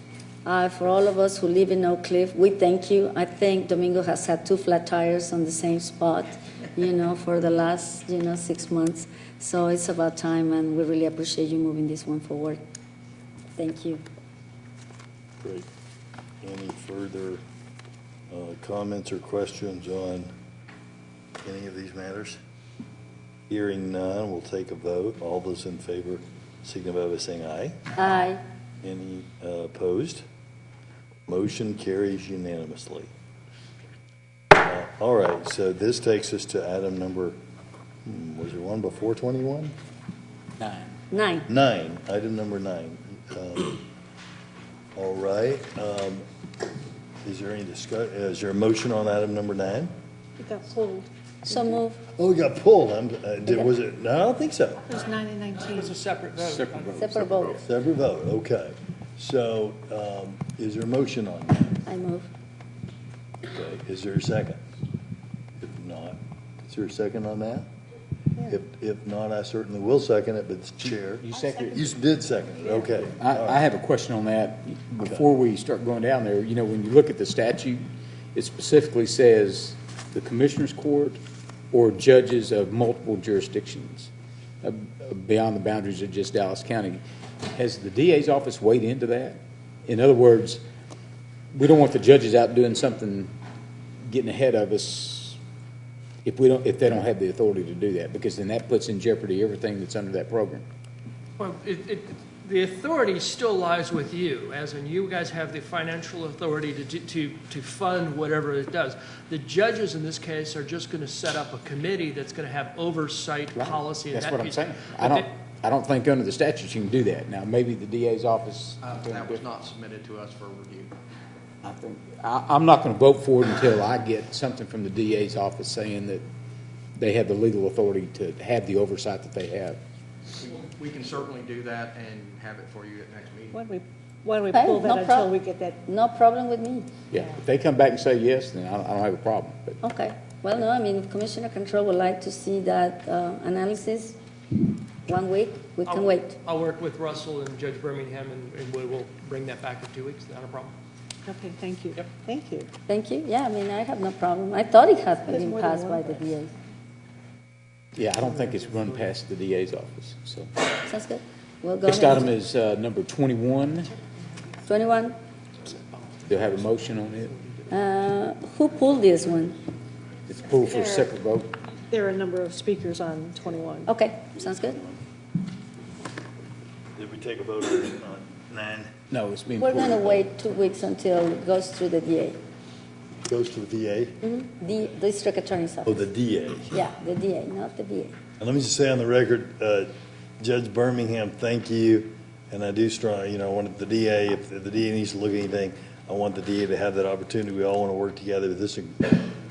For all of us who live in Oak Cliff, we thank you. I think Domingo has had 2 flat tires on the same spot. for the last, 6 months. So it's about time, and we really appreciate you moving this one forward. Thank you. Great. Any further comments or questions on any of these matters? Hearing none, we'll take a vote. All those in favor signify by saying aye. Aye. Any opposed? Motion carries unanimously. All right, so this takes us to item number, was there one before 21? 9. 9, item number 9. All right. Is there any is there a motion on item number 9? It got pulled. So move. Oh, it got pulled. Was it? No, I don't think so. It was 9 and 19. It was a separate vote. Separate vote. Separate vote, okay. So, is there a motion on that? I move. Okay, is there a second? If not, is there a second on that? If not, I certainly will second it, but the chair. You second? You did second it, okay. I have a question on that. Before we start going down there, when you look at the statute, it specifically says the Commissioners Court or judges of multiple jurisdictions beyond the boundaries of just Dallas County. Has the DA's office weighed into that? In other words, we don't want the judges out doing something, getting ahead of us if they don't have the authority to do that, because then that puts in jeopardy everything that's under that program. Well, the authority still lies with you, as in you guys have the financial authority to fund whatever it does. The judges in this case are just going to set up a committee that's going to have oversight policy. That's and what that I'm saying. I don't think under the statute you can do that. Now, maybe the DA's office. That was not submitted to us for review. I'm not going to vote for it until I get something from the DA's office saying that they have the legal authority to have the oversight that they have. We can certainly do that and have it for you at next meeting. Why don't we Hey, pull that no until problem. we get that? No problem with me. Yeah, if they come back and say yes, then I don't have a problem. But Okay. Well, no, I mean, if Commissioner Control would like to see that analysis 1 week, we can wait. I'll work with Russell and Judge Birmingham, and we will bring that back in 2 weeks. Not a problem. Okay, thank you. Thank you. Thank you. Yeah, I mean, I have no problem. I thought it had There's been more than passed by one the DA. yeah, I don't think it's run past the DA's office. So Sounds good. We'll go next ahead. item is number 21. 21. They'll have a motion on it. Who pulled this one? It's pulled for a separate vote. There are a number of speakers on 21. Okay, sounds good. Did we take a vote on 9? No, it's being We're pulled. going to wait 2 weeks until it goes through the DA. Goes to the DA? The District Attorney's Oh, Office. the DA. Yeah, the DA, not the VA. And let me just say on the record, Judge Birmingham, thank you. And I do I want the DA, if the DA needs to look at anything, I want the DA to have that opportunity. We all want to work together. This is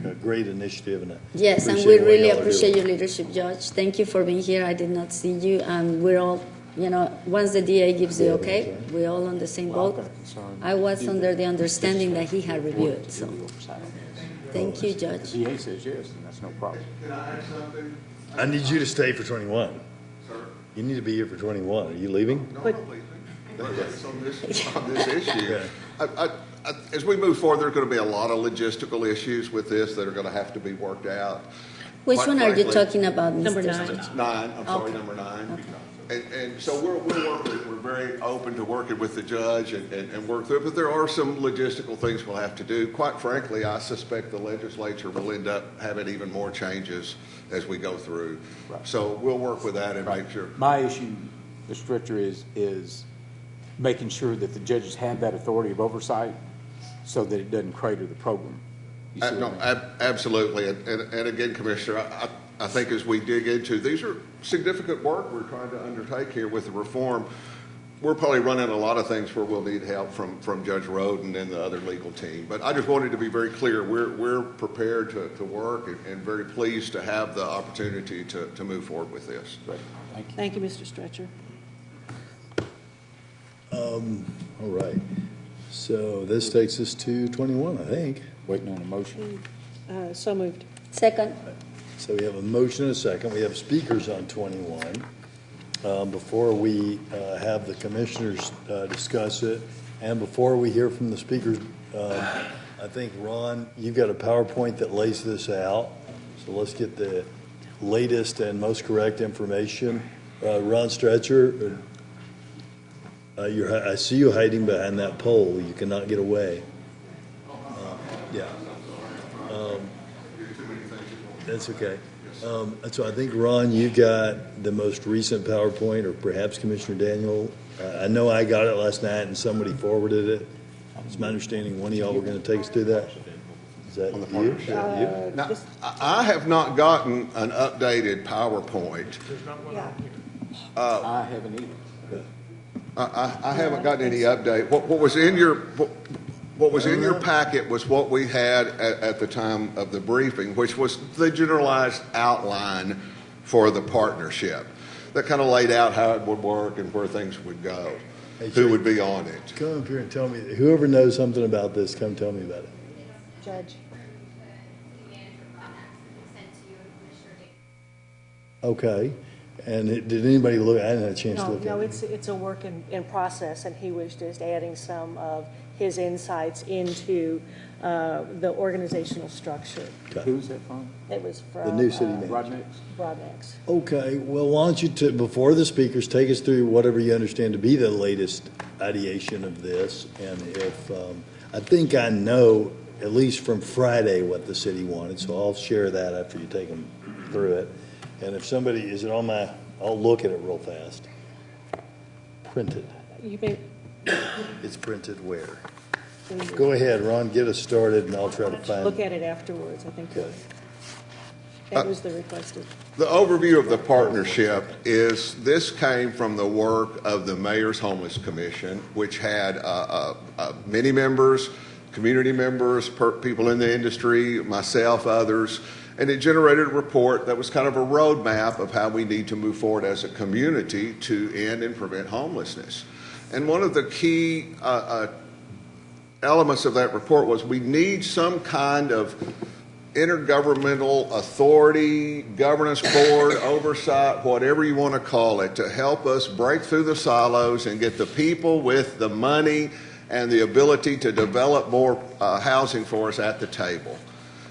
a great initiative. And Yes, and we really appreciate your leadership, Judge. Thank you for being here. I did not see you, and we're all, once the DA gives the okay, we're all on the same boat. I was under the understanding that he had reviewed, so. Thank you, Judge. The DA says yes, and that's no problem. Can I add something? I need you to stay for 21. Sir? You need to be here for 21. Are you leaving? No, I'm not leaving. That's on this issue. As we move forward, there are going to be a lot of logistical issues with this that are going to have to be worked out. Which Quite one are you frankly- talking about, Mr. Number 9. Stretch? 9, I'm sorry, Okay. number 9. And so we're very open to working with the judge and work through it, but there are some logistical things we'll have to do. Quite frankly, I suspect the legislature will end up having even more changes as we go through. So we'll work with that and make sure. My issue, Mr. Richter, is making sure that the judges have that authority of oversight so that it doesn't crater the program. You see what I mean? Absolutely. And again, Commissioner, I think as we dig into, these are significant work we're trying to undertake here with the reform. We're probably running a lot of things where we'll need help from Judge Roden and the other legal team. But I just wanted to be very clear, we're prepared to work and very pleased to have the opportunity to move forward with this. Great. Thank you. Thank you, Mr. Stretcher. All right. So this takes us to 21, I think. Waiting on a motion. So moved. Second. So we have a motion and a second. We have speakers on 21. Before we have the commissioners discuss it, and before we hear from the speakers, I think, Ron, you've got a PowerPoint that lays this out. So let's get the latest and most correct information. Ron Stretcher, I see you hiding behind that pole. You cannot get away. Yeah. That's okay. So I think, Ron, you got the most recent PowerPoint, or perhaps Commissioner Daniel. I know I got it last night and somebody forwarded it. It's my understanding one of y'all were going to take us through that. Is that you? You? Now, I have not gotten an updated PowerPoint. I haven't either. I haven't gotten any update. What was in your packet was what we had at the time of the briefing, which was the generalized outline for the partnership that kind of laid out how it would work and where things would go, who would be on it. Come up here and tell me. Whoever knows something about this, come tell me about it. Judge. Okay. And did anybody look? I hadn't had a chance to look at it. No, it's a work in process, and he was just adding some of his insights into the organizational structure. Okay. Who was that from? It was from The new city manager. Broadnex. Okay. Well, why don't you, before the speakers, take us through whatever you understand to be the latest ideation of this. And if I think I know, at least from Friday, what the city wanted, so I'll share that after you take them through it. And if somebody, is it on my, I'll look at it real fast. Printed. You may It's printed where? Go ahead, Ron, get us started and I'll try to find look at it afterwards, I think. Okay. That was the requested. The overview of the partnership is this came from the work of the Mayor's Homeless Commission, which had many members, community members, people in the industry, myself, others, and it generated a report that was kind of a roadmap of how we need to move forward as a community to end and prevent homelessness. And one of the key elements of that report was we need some kind of intergovernmental authority, governance board, oversight, whatever you want to call it, to help us break through the silos and get the people with the money and the ability to develop more housing for us at the table.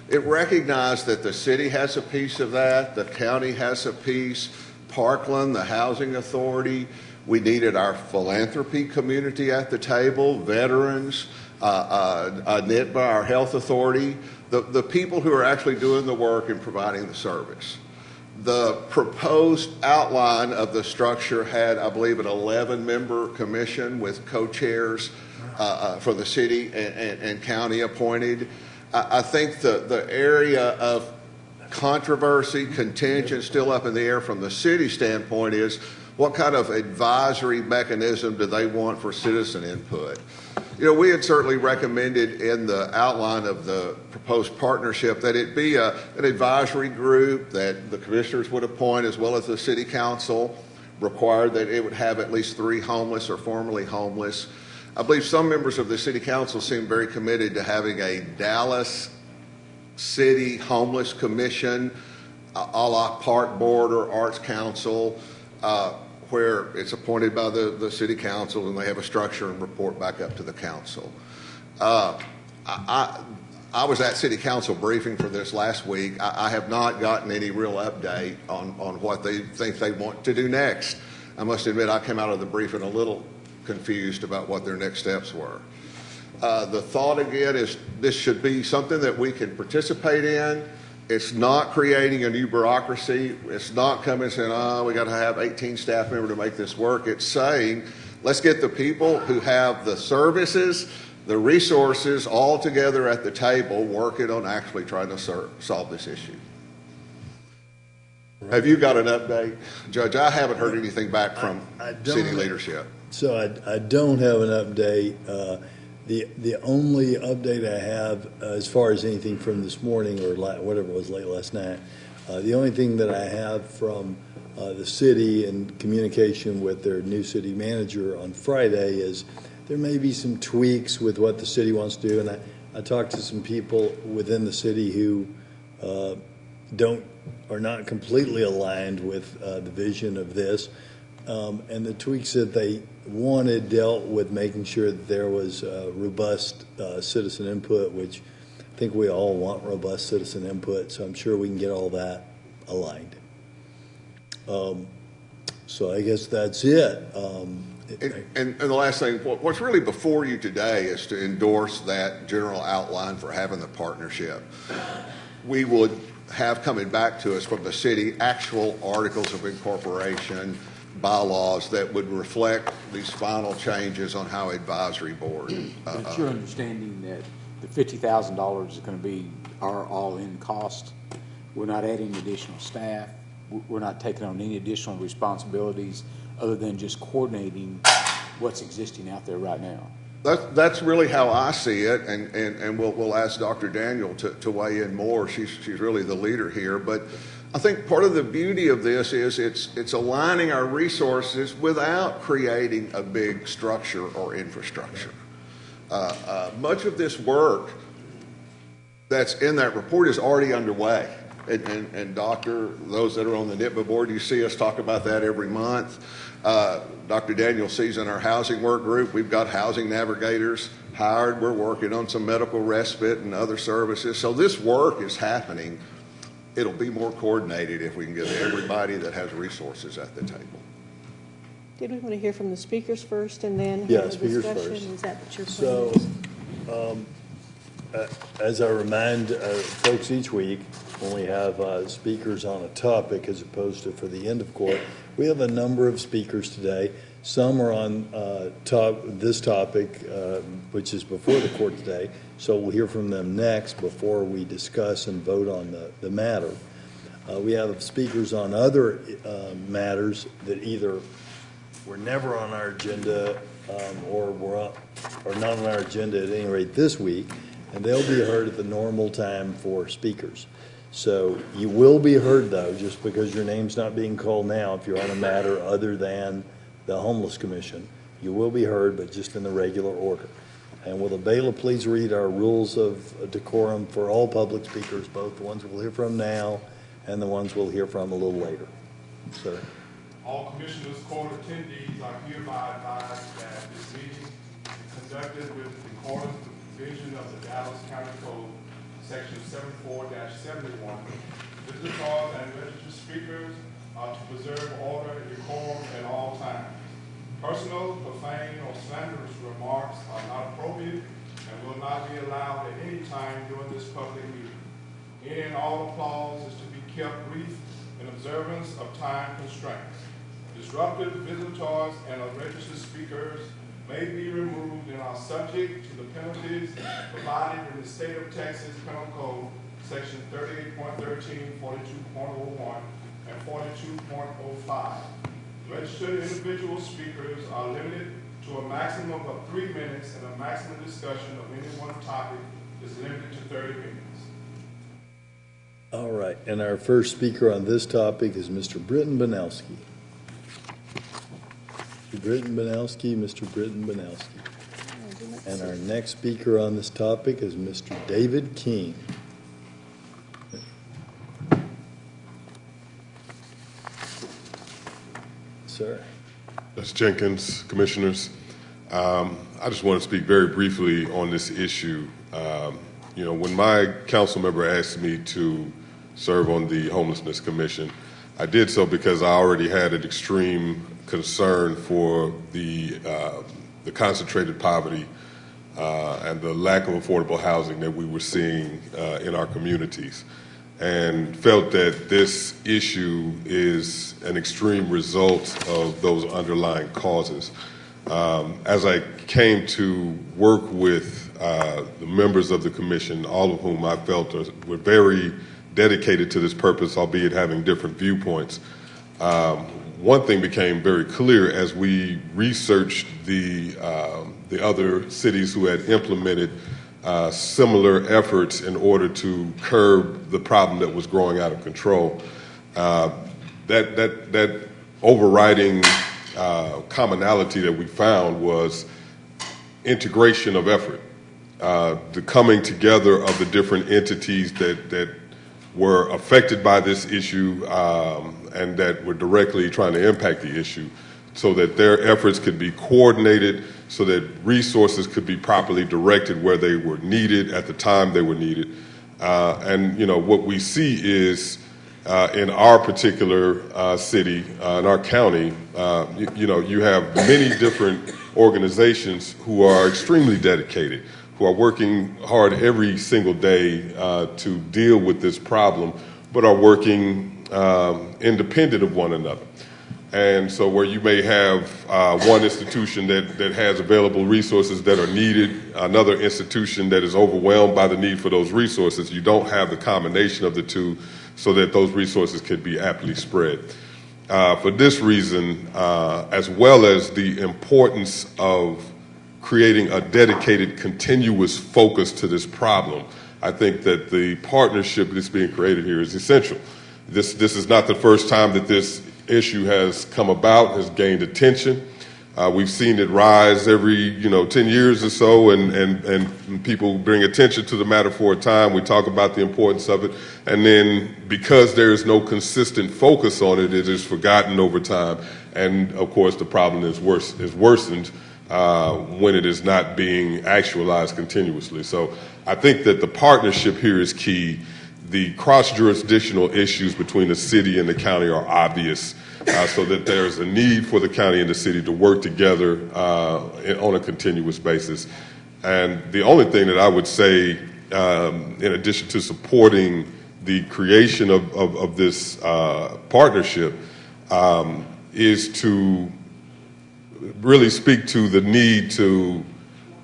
It recognized that the city has a piece of that, the county has a piece, Parkland, the housing authority. We needed our philanthropy community at the table, veterans, NITBA, our health authority, the people who are actually doing the work and providing the service. The proposed outline of the structure had, I believe, an 11-member commission with co-chairs for the city and county appointed. I think the area of controversy, contention still up in the air from the city standpoint is what kind of advisory mechanism do they want for citizen input? You know, we had certainly recommended in the outline of the proposed partnership that it be an advisory group that the commissioners would appoint as well as the city council, required that it would have at least 3 homeless or formerly homeless. I believe some members of the city council seem very committed to having a Dallas City Homeless Commission, a la Park Board or Arts Council, where it's appointed by the city council and they have a structure and report back up to the council. I was at city council briefing for this last week. I have not gotten any real update on what they think they want to do next. I must admit I came out of the briefing a little confused about what their next steps were. The thought again is this should be something that we can participate in. It's not creating a new bureaucracy. It's not coming and saying, oh, we got to have 18 staff members to make this work. It's saying, let's get the people who have the services, the resources all together at the table working on actually trying to solve this issue. Right. Have you got an update? Judge, I haven't heard anything back from city leadership. So I don't have an update. The only update I have as far as anything from this morning or whatever it was late last night, the only thing that I have from the city in communication with their new city manager on Friday is there may be some tweaks with what the city wants to do. And I talked to some people within the city who are not completely aligned with the vision of this. And the tweaks that they wanted dealt with making sure that there was robust citizen input, which think we all want robust citizen input, so I'm sure we can get all that aligned. So I guess that's it. And the last thing, what's really before you today is to endorse that general outline for having the partnership. We would have coming back to us from the city actual articles of incorporation, bylaws that would reflect these final changes on how advisory board. But it's your understanding that the $50,000 is going to be our all-in cost? We're not adding additional staff? We're not taking on any additional responsibilities other than just coordinating what's existing out there right now? That's really how I see it, and we'll ask Dr. Daniel to weigh in more. She's really the leader here, but I think part of the beauty of this is it's aligning our resources without creating a big structure or infrastructure. Much of this work that's in that report is already underway. And Doctor, those that are on the NITBA board, you see us talk about that every month. Dr. Daniel sees in our housing work group, we've got housing navigators hired. We're working on some medical respite and other services. So this work is happening. It'll be more coordinated if we can get everybody that has resources at the table. Did we want to hear from the speakers first and then Yeah, have a speakers discussion? first. Is that what your plan is? As I remind folks each week, when we have speakers on a topic as opposed to for the end of court, we have a number of speakers today. Some are on this topic, which is before the court today, so we'll hear from them next before we discuss and vote on the matter. We have speakers on other matters that either were never on our agenda or are not on our agenda at any rate this week, and they'll be heard at the normal time for speakers. So you will be heard, though, just because your name's not being called now. If you're on a matter other than the Homeless Commission, you will be heard, but just in the regular order. And will the bailiff please read our rules of decorum for all public speakers, both the ones we'll hear from now and the ones we'll hear from a little later. Sir. All commissioners' court attendees are hereby advised that this meeting is conducted with accordance to the provision of the Dallas County Code, Section 74-71. Visitors and registered speakers are to preserve order and decorum at all times. Personal, profane, or slanderous remarks are not appropriate and will not be allowed at any time during this public meeting. Any and all applause is to be kept brief in observance of time constraints. Disruptive visitors and unregistered speakers may be removed and are subject to the penalties provided in the State of Texas Penal Code, Section 38.13, 42.01, and 42.05. Registered individual speakers are limited to a maximum of 3 minutes, and a maximum discussion of any one topic is limited to 30 minutes. All right, and our first speaker on this topic is Mr. Britton Banowski. Mr. Britton Banowski. And our next speaker on this topic is Mr. David King. Sir. Mr. Jenkins, commissioners, I just want to speak very briefly on this issue. When my council member asked me to serve on the Homelessness Commission, I did so because I already had an extreme concern for the concentrated poverty and the lack of affordable housing that we were seeing in our communities, and felt that this issue is an extreme result of those underlying causes. As I came to work with the members of the commission, all of whom I felt were very dedicated to this purpose, albeit having different viewpoints, one thing became very clear as we researched the other cities who had implemented similar efforts in order to curb the problem that was growing out of control. That overriding commonality that we found was integration of effort, the coming together of the different entities that were affected by this issue and that were directly trying to impact the issue, so that their efforts could be coordinated so that resources could be properly directed where they were needed at the time they were needed. And what we see is in our particular city, in our county, you have many different organizations who are extremely dedicated, who are working hard every single day to deal with this problem, but are working independent of one another. And so where you may have one institution that has available resources that are needed, another institution that is overwhelmed by the need for those resources, you don't have the combination of the two so that those resources can be aptly spread. For this reason, as well as the importance of creating a dedicated, continuous focus to this problem, I think that the partnership that's being created here is essential. This is not the first time that this issue has come about, has gained attention. We've seen it rise every 10 years or so, and people bring attention to the matter for a time. We talk about the importance of it, and then because there is no consistent focus on it, it is forgotten over time. And of course, the problem is worsened when it is not being actualized continuously. So I think that the partnership here is key. The cross-jurisdictional issues between the city and the county are obvious, so that there's a need for the county and the city to work together on a continuous basis. And the only thing that I would say, in addition to supporting the creation of this partnership, is to really speak to the need to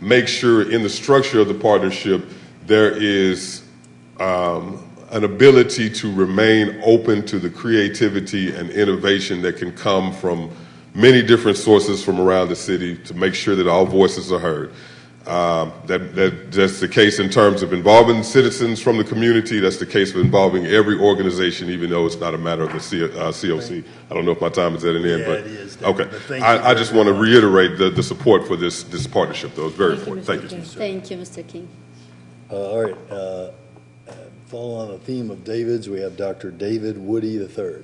make sure in the structure of the partnership there is an ability to remain open to the creativity and innovation that can come from many different sources from around the city, to make sure that all voices are heard. That's the case in terms of involving citizens from the community. That's the case of involving every organization, even though it's not a matter of the COC. I don't know if my time is at an end, Yeah, but it is. okay. But I just want to reiterate the support for this partnership, though. It's very important. Thank you. Thank you, Mr. King. All right. Follow on the theme of David's, we have Dr. David Woody III.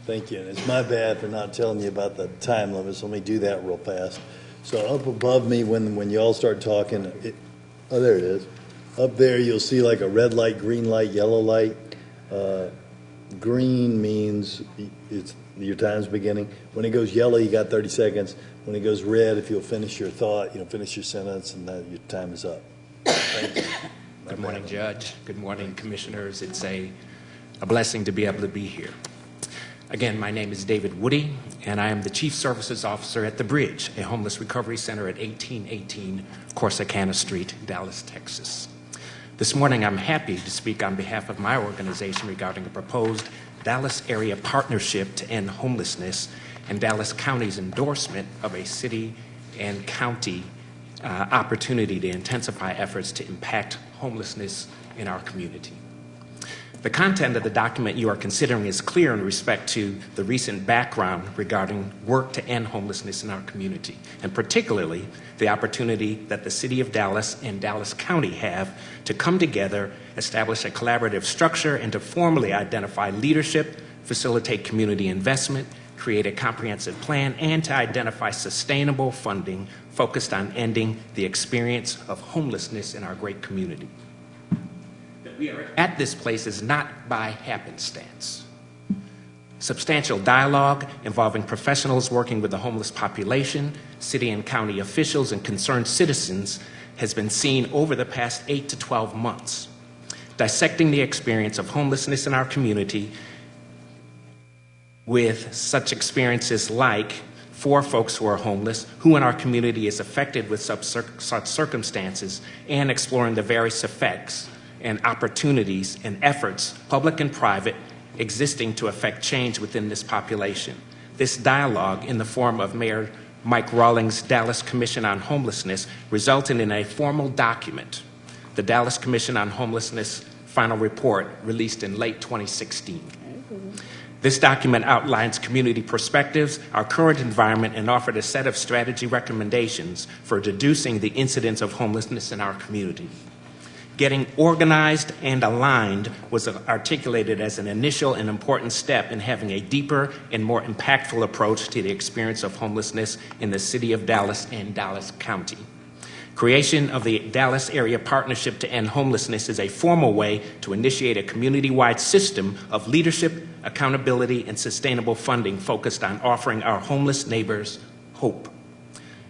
Thank you. And it's my bad for not telling you about the time limits. Let me do that real fast. So up above me, when you all start talking, there it is. Up there, you'll see like a red light, green light, yellow light. Green means your time's beginning. When it goes yellow, you got 30 seconds. When it goes red, if you'll finish your thought, finish your sentence, and then your time is up. Thank you. Good morning, Judge. Good morning, Commissioners. It's a blessing to be able to be here. Again, my name is David Woody, and I am the Chief Services Officer at The Bridge, a homeless recovery center at 1818 Corsicana Street, Dallas, Texas. This morning, I'm happy to speak on behalf of my organization regarding a proposed Dallas area partnership to end homelessness and Dallas County's endorsement of a city and county opportunity to intensify efforts to impact homelessness in our community. The content of the document you are considering is clear in respect to the recent background regarding work to end homelessness in our community, and particularly the opportunity that the City of Dallas and Dallas County have to come together, establish a collaborative structure, and to formally identify leadership, facilitate community investment, create a comprehensive plan, and to identify sustainable funding focused on ending the experience of homelessness in our great community. That we are at this place is not by happenstance. Substantial dialogue involving professionals working with the homeless population, city and county officials, and concerned citizens has been seen over the past 8 to 12 months. Dissecting the experience of homelessness in our community with such experiences like for folks who are homeless, who in our community is affected with such circumstances, and exploring the various effects and opportunities and efforts, public and private, existing to affect change within this population. This dialogue, in the form of Mayor Mike Rawlings' Dallas Commission on Homelessness, resulted in a formal document, the Dallas Commission on Homelessness Final Report, released in late 2016. This document outlines community perspectives, our current environment, and offered a set of strategy recommendations for reducing the incidence of homelessness in our community. Getting organized and aligned was articulated as an initial and important step in having a deeper and more impactful approach to the experience of homelessness in the city of Dallas and Dallas County. Creation of the Dallas Area Partnership to End Homelessness is a formal way to initiate a community-wide system of leadership, accountability, and sustainable funding focused on offering our homeless neighbors hope.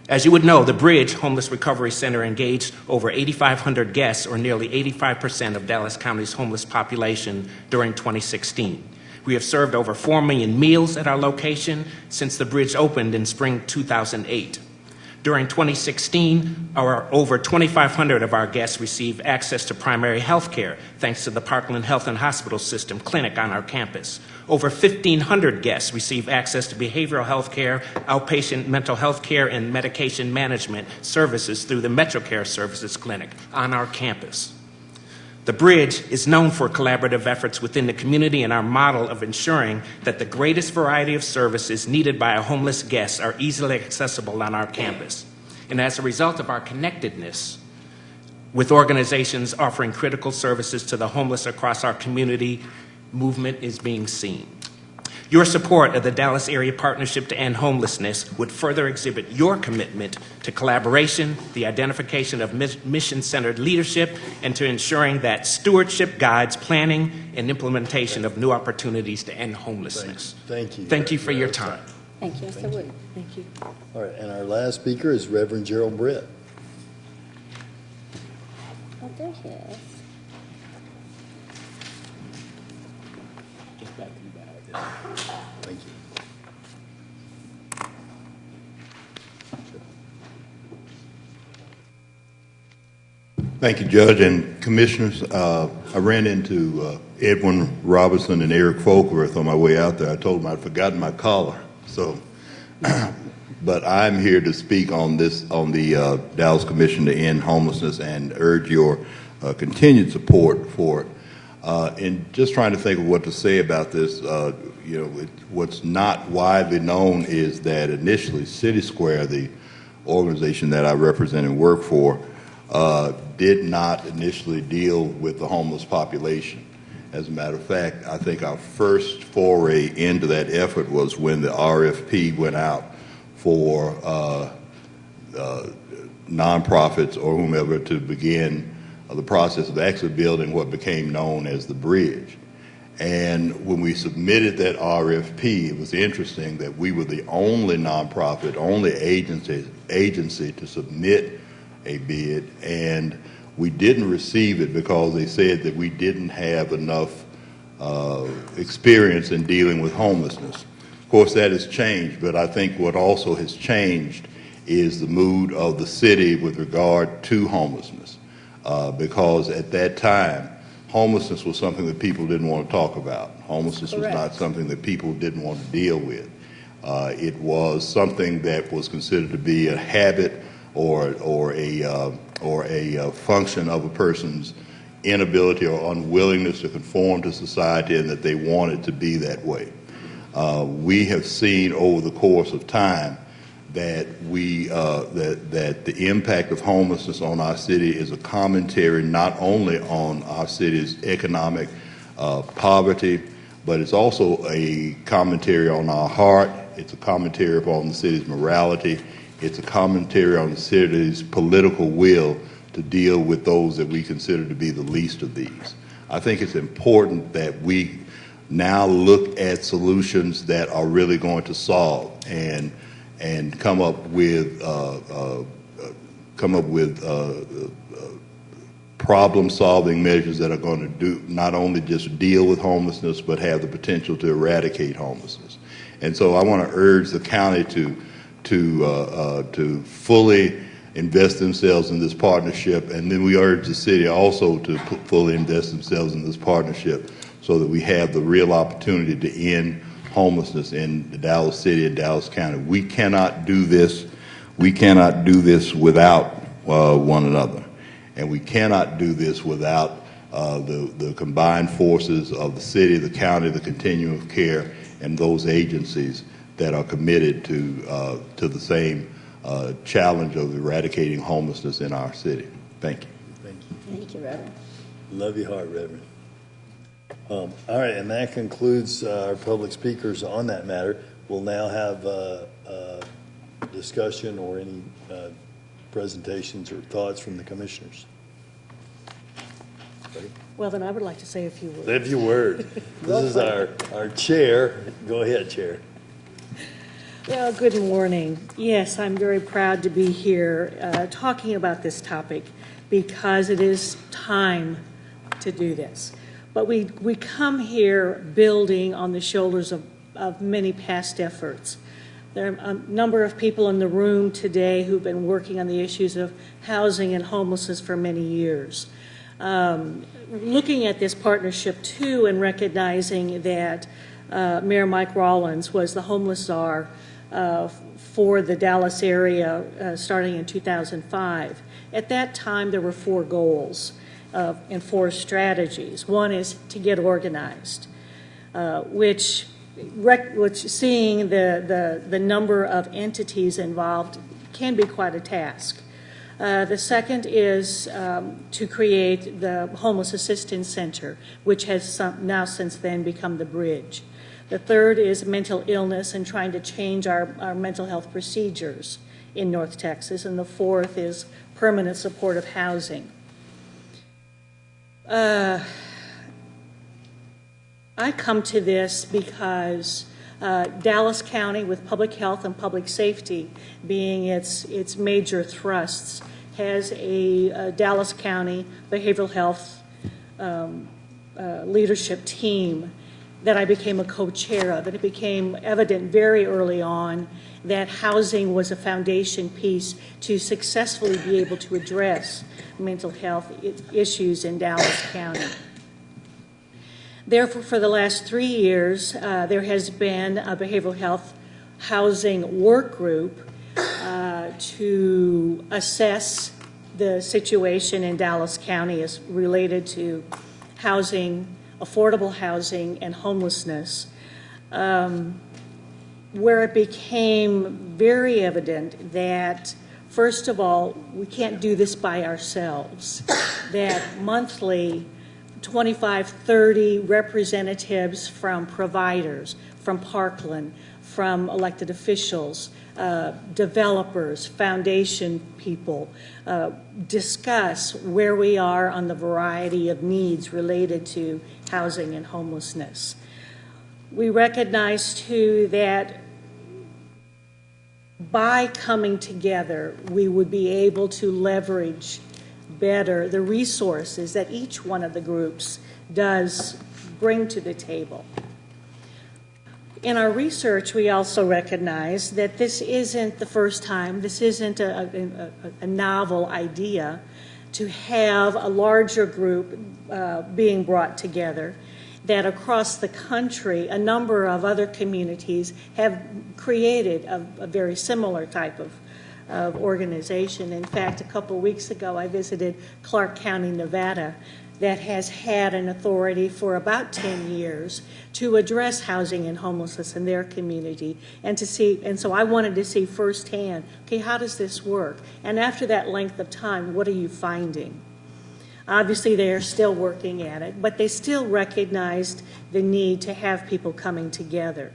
As you would know, the Bridge Homeless Recovery Center engaged over 8,500 guests, or nearly 85% of Dallas County's homeless population, during 2016. We have served over 4 million meals at our location since the Bridge opened in spring 2008. During 2016, over 2,500 of our guests received access to primary health care thanks to the Parkland Health and Hospital System clinic on our campus. Over 1,500 guests received access to behavioral health care, outpatient mental health care, and medication management services through the MetroCare Services Clinic on our campus. The Bridge is known for collaborative efforts within the community and our model of ensuring that the greatest variety of services needed by our homeless guests are easily accessible on our campus. And as a result of our connectedness with organizations offering critical services to the homeless across our community, movement is being seen. Your support of the Dallas Area Partnership to End Homelessness would further exhibit your commitment to collaboration, the identification of mission-centered leadership, and to ensuring that stewardship guides planning and implementation of new opportunities to end homelessness. Thank you. Thank you for your time. Thank you, Mr. Wood. Thank you. All right, and our last speaker is Reverend Gerald Britt. Oh, there he is. Just back in the back. Thank you. Thank you, Judge and Commissioners. I ran into Edwin Robinson and Eric Folkworth on my way out there. I told them I'd forgotten my collar. So, but I'm here to speak on the Dallas Commission to End Homelessness and urge your continued support for it. And just trying to think of what to say about this, what's not widely known is that initially City Square, the organization that I represent and work for, did not initially deal with the homeless population. As a matter of fact, I think our first foray into that effort was when the RFP went out for nonprofits or whomever to begin the process of actually building what became known as the Bridge. And when we submitted that RFP, it was interesting that we were the only nonprofit, only agency to submit a bid, and we didn't receive it because they said that we didn't have enough experience in dealing with homelessness. Of course, that has changed, but I think what also has changed is the mood of the city with regard to homelessness. Because at that time, homelessness was something that people didn't want to talk about. Homelessness was not something that people didn't want to deal with. It was something that was considered to be a habit or a function of a person's inability or unwillingness to conform to society, and that they wanted to be that way. We have seen over the course of time that that the impact of homelessness on our city is a commentary not only on our city's economic poverty, but it's also a commentary on our heart. It's a commentary upon the city's morality. It's a commentary on the city's political will to deal with those that we consider to be the least of these. I think it's important that we now look at solutions that are really going to solve and come up with problem-solving measures that are going to do not only just deal with homelessness, but have the potential to eradicate homelessness. And so I want to urge the county to fully invest themselves in this partnership, and then we urge the city also to fully invest themselves in this partnership so that we have the real opportunity to end homelessness in the Dallas City and Dallas County. We cannot do this. We cannot do this without one another, and we cannot do this without the combined forces of the city, the county, the continuum of care, and those agencies that are committed to the same challenge of eradicating homelessness in our city. Thank you. Thank you. Thank you, Reverend. Love your heart, Reverend. All right, and that concludes our public speakers on that matter. We'll now have discussion or any presentations or thoughts from the commissioners. Ready? Well, then I would like to say a few words. Say a few words. This is our chair. Go ahead, Chair. Well, good morning. Yes, I'm very proud to be here talking about this topic because it is time to do this. But we come here building on the shoulders of many past efforts. There are a number of people in the room today who've been working on the issues of housing and homelessness for many years. Looking at this partnership, too, and recognizing that Mayor Mike Rollins was the homeless czar for the Dallas area starting in 2005. At that time, there were 4 goals and 4 strategies. One is to get organized, which seeing the number of entities involved can be quite a task. The second is to create the Homeless Assistance Center, which has now since then become the Bridge. The third is mental illness and trying to change our mental health procedures in North Texas. And the fourth is permanent supportive housing. I come to this because Dallas County, with public health and public safety being its major thrusts, has a Dallas County behavioral health leadership team that I became a co-chair of. And it became evident very early on that housing was a foundation piece to successfully be able to address mental health issues in Dallas County. Therefore, for the last 3 years, there has been a behavioral health housing work group to assess the situation in Dallas County as related to housing, affordable housing, and homelessness, where it became very evident that, first of all, we can't do this by ourselves, that monthly 25, 30 representatives from providers, from Parkland, from elected officials, developers, foundation people, discuss where we are on the variety of needs related to housing and homelessness. We recognize, too, that by coming together, we would be able to leverage better the resources that each one of the groups does bring to the table. In our research, we also recognize that this isn't the first time, this isn't a novel idea to have a larger group being brought together, that across the country, a number of other communities have created a very similar type of organization. In fact, a couple weeks ago, I visited Clark County, Nevada, that has had an authority for about 10 years to address housing and homelessness in their community, and so I wanted to see firsthand, okay, how does this work? And after that length of time, what are you finding? Obviously, they are still working at it, but they still recognized the need to have people coming together,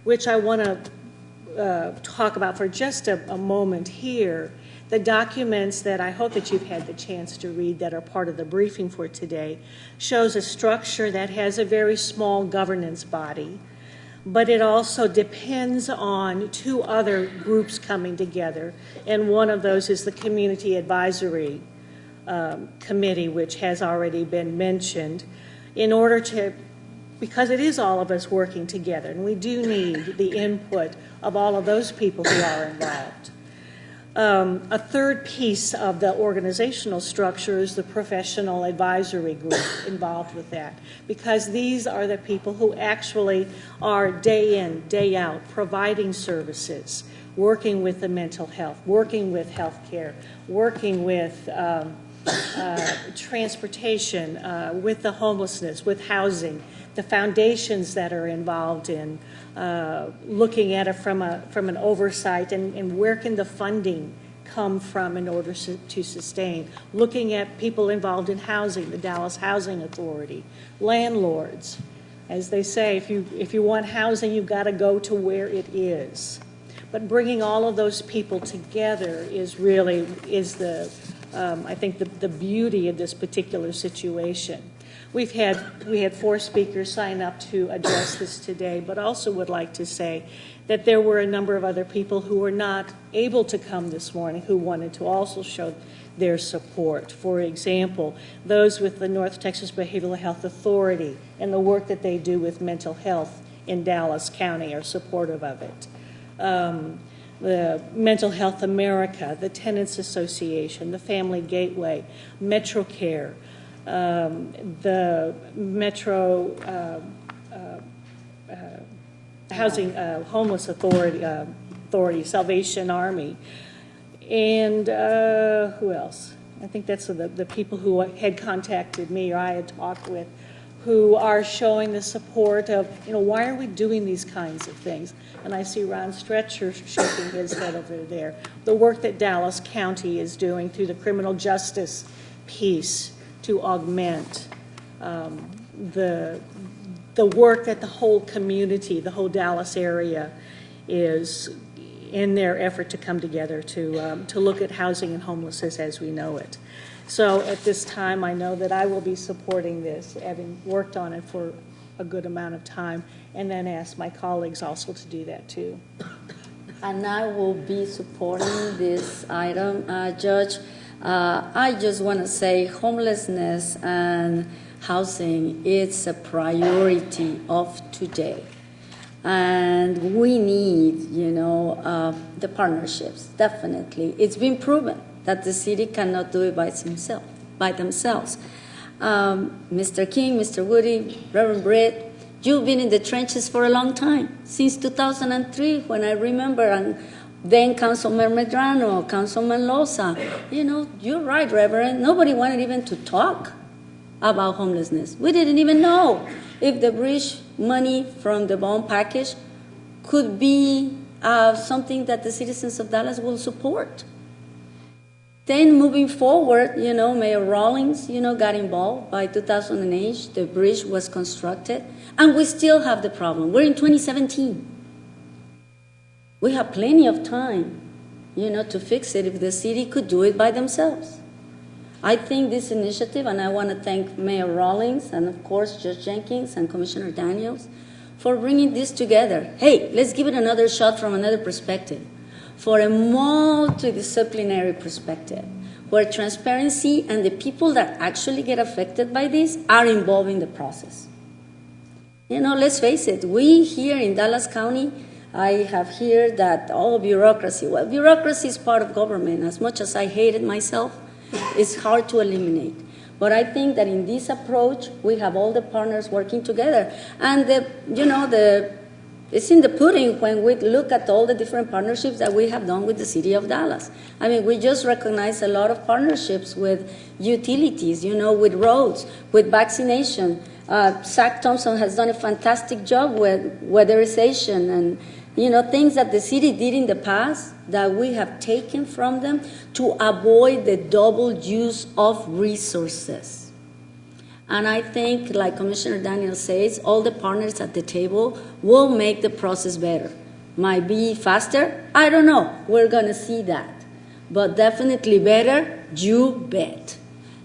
which I want to talk about for just a moment here. The documents that I hope that you've had the chance to read that are part of the briefing for today shows a structure that has a very small governance body, but it also depends on 2 other groups coming together, and one of those is the Community Advisory Committee, which has already been mentioned, in order to, because it is all of us working together, and we do need the input of all of those people who are involved. A third piece of the organizational structure is the professional advisory group involved with that, because these are the people who actually are day in, day out providing services, working with the mental health, working with health care, working with transportation, with the homelessness, with housing, the foundations that are involved in looking at it from an oversight, and where can the funding come from in order to sustain. Looking at people involved in housing, the Dallas Housing Authority, landlords. As they say, if you want housing, you've got to go to where it is. But bringing all of those people together is the I think the beauty of this particular situation. We had 4 speakers sign up to address this today, but also would like to say that there were a number of other people who were not able to come this morning who wanted to also show their support. For example, those with the North Texas Behavioral Health Authority and the work that they do with mental health in Dallas County are supportive of it. The Mental Health America, the Tenants Association, the Family Gateway, MetroCare, the Metro Housing Homeless Authority, Salvation Army, and who else? I think that's the people who had contacted me or I had talked with, who are showing the support of, why are we doing these kinds of things? And I see Ron Stretcher shaking his head over there. The work that Dallas County is doing through the criminal justice piece to augment the work that the whole community, the whole Dallas area is in their effort to come together to look at housing and homelessness as we know it. So at this time, I know that I will be supporting this, having worked on it for a good amount of time, and then ask my colleagues also to do that too. And I will be supporting this item, Judge. I just want to say homelessness and housing, it's a priority of today. And we need, the partnerships, definitely. It's been proven that the city cannot do it by themselves. Mr. King, Mr. Woody, Reverend Britt, you've been in the trenches for a long time, since 2003, when I remember, and then Councilman Medrano, Councilman Loza. You're right, Reverend. Nobody wanted even to talk about homelessness. We didn't even know if the bridge money from the bond package could be something that the citizens of Dallas will support. Then moving forward, Mayor Rawlings, got involved. By 2008, the bridge was constructed, and we still have the problem. We're in 2017. We have plenty of time, to fix it if the city could do it by themselves. I think this initiative, and I want to thank Mayor Rawlings and, of course, Judge Jenkins and Commissioner Daniels for bringing this together. Hey, let's give it another shot from another perspective, for a multidisciplinary perspective, where transparency and the people that actually get affected by this are involved in the process. Let's face it, we here in Dallas County, I have heard that, bureaucracy. Well, bureaucracy is part of government. As much as I hate it myself, it's hard to eliminate. But I think that in this approach, we have all the partners working together. And, it's in the pudding when we look at all the different partnerships that we have done with the city of Dallas. I mean, we just recognize a lot of partnerships with utilities, with roads, with vaccination. Zach Thompson has done a fantastic job with weatherization and, things that the city did in the past that we have taken from them to avoid the double use of resources. And I think, like Commissioner Daniel says, all the partners at the table will make the process better. Might be faster? I don't know. We're going to see that. But definitely better, you bet.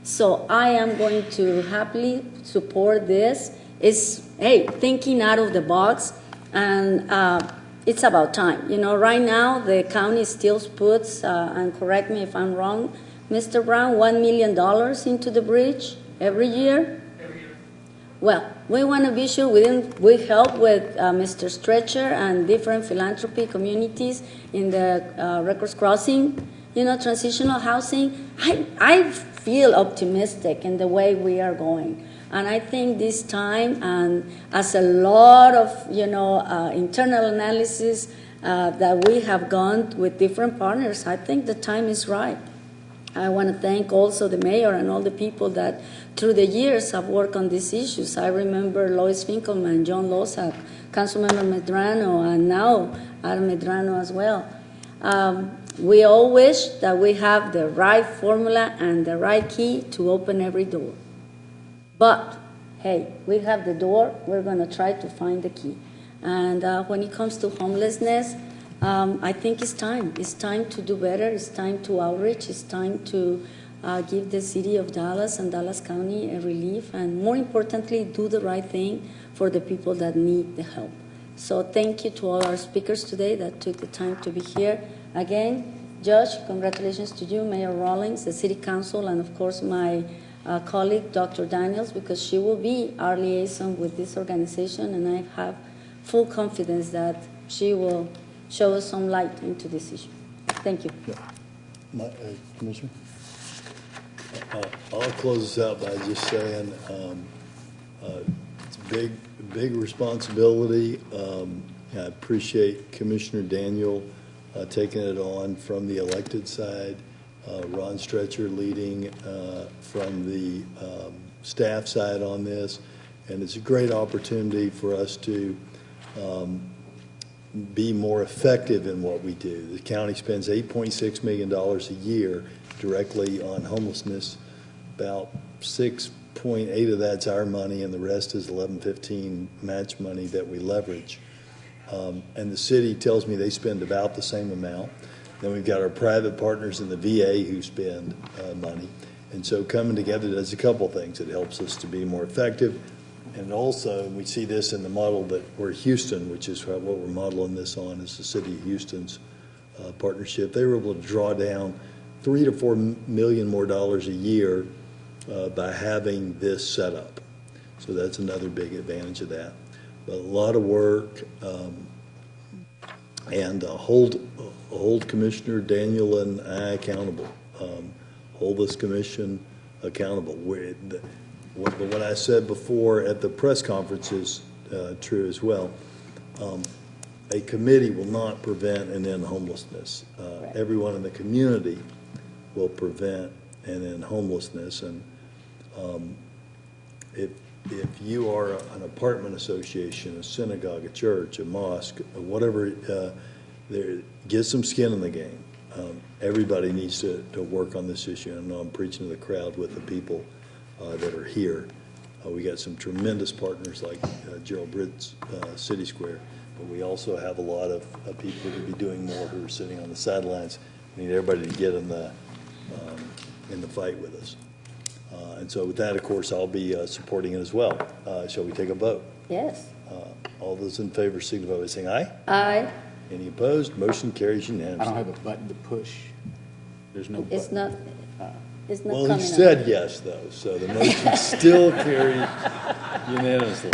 So I am going to happily support this. It's, thinking out of the box, and it's about time. Right now, the county still puts, and correct me if I'm wrong, Mr. Brown, $1 million into the bridge every year? Every year. Well, we want to be sure we help with Mr. Stretcher and different philanthropy communities in the Records Crossing, transitional housing. I feel optimistic in the way we are going. And I think this time, and as a lot of, internal analysis that we have gone with different partners, I think the time is right. I want to thank also the mayor and all the people that through the years have worked on these issues. I remember Lois Finkelman, John Losak, Councilmember Medrano, and now Adam Medrano as well. We all wish that we have the right formula and the right key to open every door. But, hey, we have the door, we're going to try to find the key. And when it comes to homelessness, I think it's time. It's time to do better. It's time to outreach. It's time to give the city of Dallas and Dallas County a relief, and more importantly, do the right thing for the people that need the help. So thank you to all our speakers today that took the time to be here. Again, Judge, congratulations to you, Mayor Rawlings, the City Council, and of course my colleague, Dr. Daniels, because she will be our liaison with this organization, and I have full confidence that she will show us some light into this issue. Thank you. Commissioner? I'll close this out by just saying it's a big responsibility. I appreciate Commissioner Daniel taking it on from the elected side, Ron Stretcher leading from the staff side on this, and it's a great opportunity for us to be more effective in what we do. The county spends $8.6 million a year directly on homelessness. About 6.8 of that's our money, and the rest is 1115 match money that we leverage. And the city tells me they spend about the same amount. Then we've got our private partners in the VA who spend money. And so coming together does a couple things. It helps us to be more effective. And also, we see this in the model that we're Houston, which is what we're modeling this on, is the city of Houston's partnership. They were able to draw down $3 to $4 million more a year by having this set up. So that's another big advantage of that. But a lot of work, and hold Commissioner Daniel and I accountable. Hold this commission accountable. What I said before at the press conference is true as well. A committee will not prevent and end homelessness. Everyone in the community will prevent and end homelessness. And if you are an apartment association, a synagogue, a church, a mosque, whatever, get some skin in the game. Everybody needs to work on this issue. I know I'm preaching to the crowd with the people that are here. We got some tremendous partners like Gerald Britt's City Square, but we also have a lot of people who could be doing more who are sitting on the sidelines. We need everybody to get in the fight with us. And so with that, of course, I'll be supporting it as well. Shall we take a vote? Yes. All those in favor signify by saying aye. Aye. Any opposed? Motion carries unanimously. I don't have a button to push. There's no button. It's not. It's not Well, he coming said up. yes, though, so the motion still carries unanimously.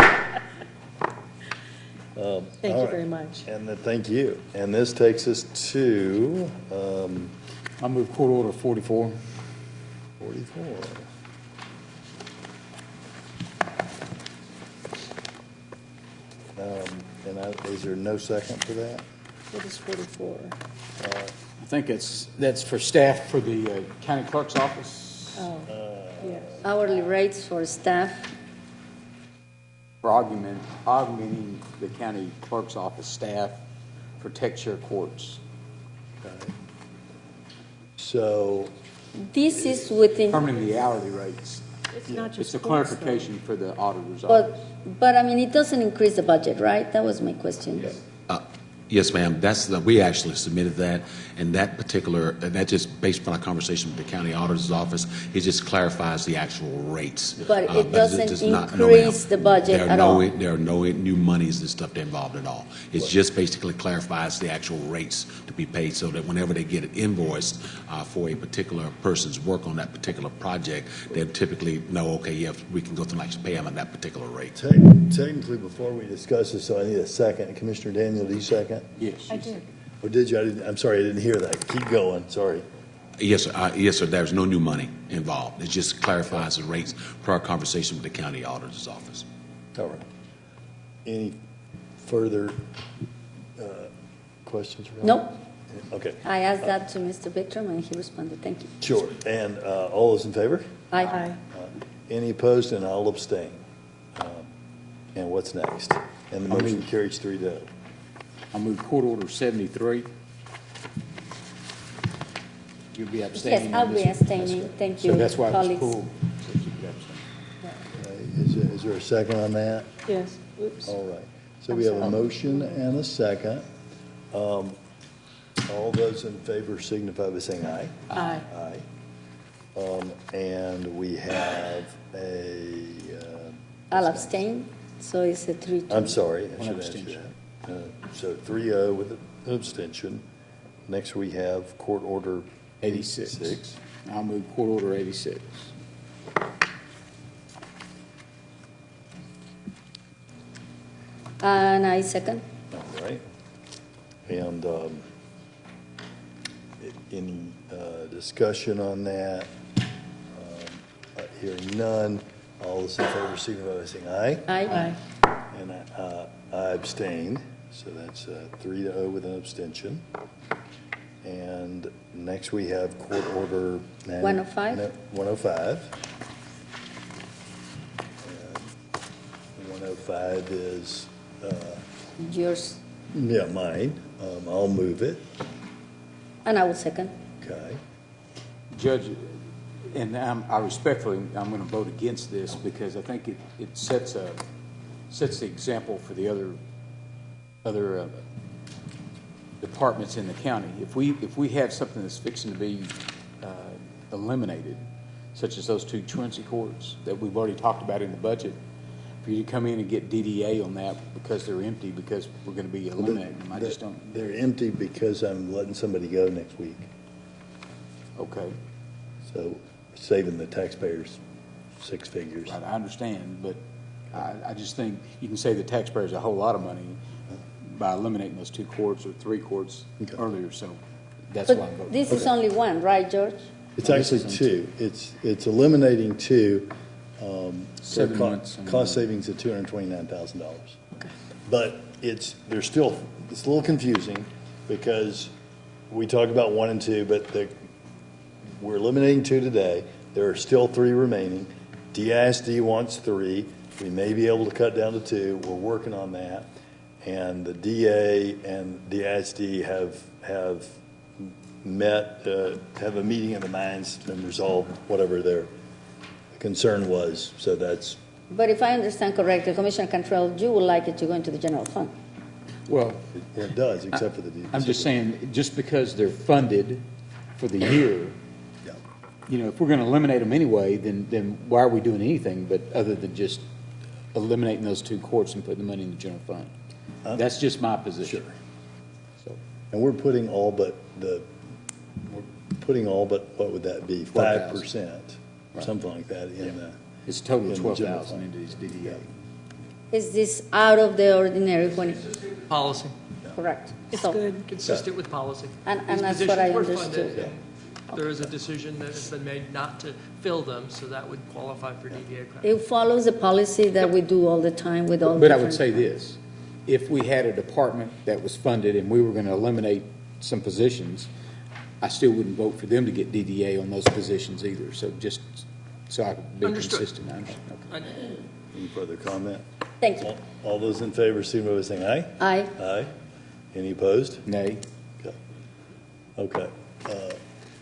Thank you very much. And thank you. And this takes us to I move Court Order 44. 44. Is there no second for that? What is 44? I think that's for staff for the county clerk's office. Oh, yes. Hourly rates for staff. For augmenting the county clerk's office staff for tech share courts. So This is within. Determining the hourly rates. It's not just It's a courts, though. clarification for the auditor's office. But I mean, it doesn't increase the budget, right? That was my question. Yes, ma'am. We actually submitted that, and that just based upon our conversation with the county auditor's office, it just clarifies the actual rates. But it doesn't does not- increase the budget at all. There are no new monies and stuff involved at all. It just basically clarifies the actual rates to be paid, so that whenever they get an invoice for a particular person's work on that particular project, they typically know, okay, yeah, we can go through and actually pay them at that particular rate. technically, before we discuss this, so I need a second. Commissioner Daniel, do you second? Yes. I did. Or did you? I'm sorry, I didn't hear that. Keep going. Sorry. Yes, sir. There's no new money involved. It just clarifies the rates per our conversation with the county auditor's office. All right. Any further questions? Nope. Okay. I asked that to Mr. Bickram, and he responded. Thank you. Sure. And all those in favor? Aye. Any opposed? And I'll abstain. And what's next? And the motion carries 3-0. I move Court Order 73. You'll be abstaining? Yes, I'll on be this one? abstaining. Thank you, So that's why it was colleagues. pulled. So you could abstain. Is there a second on that? Yes, oops. All right. So we have a motion and a second. All those in favor signify by saying aye. Aye. Aye. And we have a, I'll abstain, so it's a 3-2. I'm sorry, I One should ask you abstention. that. So 3-0 with an abstention. Next, we have Court Order 86. I'll move Court Order 86. And I second. All right. And any discussion on that? Hearing none. All those in favor signify by saying aye. Aye. And I abstained, so that's 3-0 with an abstention. And next we have Court Order 105. 105. And 105 is, Yours. yeah, mine. I'll move it. And I will second. Okay. Judge, and I respectfully, I'm going to vote against this because I think it sets the example for the other departments in the county. If we have something that's fixing to be eliminated, such as those 2 truancy courts that we've already talked about in the budget, for you to come in and get DDA on that because they're empty because we're going to be eliminating them, I just don't. They're empty because I'm letting somebody go next week. Okay. So saving the taxpayers 6 figures. Right, I understand, but I just think you can save the taxpayers a whole lot of money by eliminating those 2 courts or 3 courts earlier, so that's why I'm But voting. this is only one, right, George? It's actually 2. It's eliminating 2. 7 months. Cost savings of $229,000. But it's a little confusing because we talk about 1 and 2, but we're eliminating 2 today. There are still 3 remaining. DISD wants 3. We may be able to cut down to 2. We're working on that. And the DA and DISD have met, have a meeting of the minds and resolved whatever their concern was. So that's, But if I understand correctly, Commissioner Cantrell, you would like it to go into the general fund. Well, it does, except for the DD. I'm just saying, just because they're funded for the year, you know, if we're going to eliminate them anyway, then why are we doing anything but other than just eliminating those 2 courts and putting the money in the general fund? That's just my position. Sure. So, and we're putting all but what would that be? 5%, Right. something like that in the. It's a total of in the general 12,000 fund. into these DDA. Is this out of the ordinary when, Policy, correct? It's So- good. consistent with policy. And These that's what I positions were funded, understood. and There is a decision that has been made not to fill them, so that would qualify for DDA credit. It follows the policy that we do all the time with all But I would different- say this, if we had a department that was funded and we were going to eliminate some positions, I still wouldn't vote for them to get DDA on those positions either. So just so I could be Understood. consistent. I understand. Okay. Any further comment? Thank you. All those in favor, signify by saying aye. Aye. Aye. Any opposed? Nay. Okay.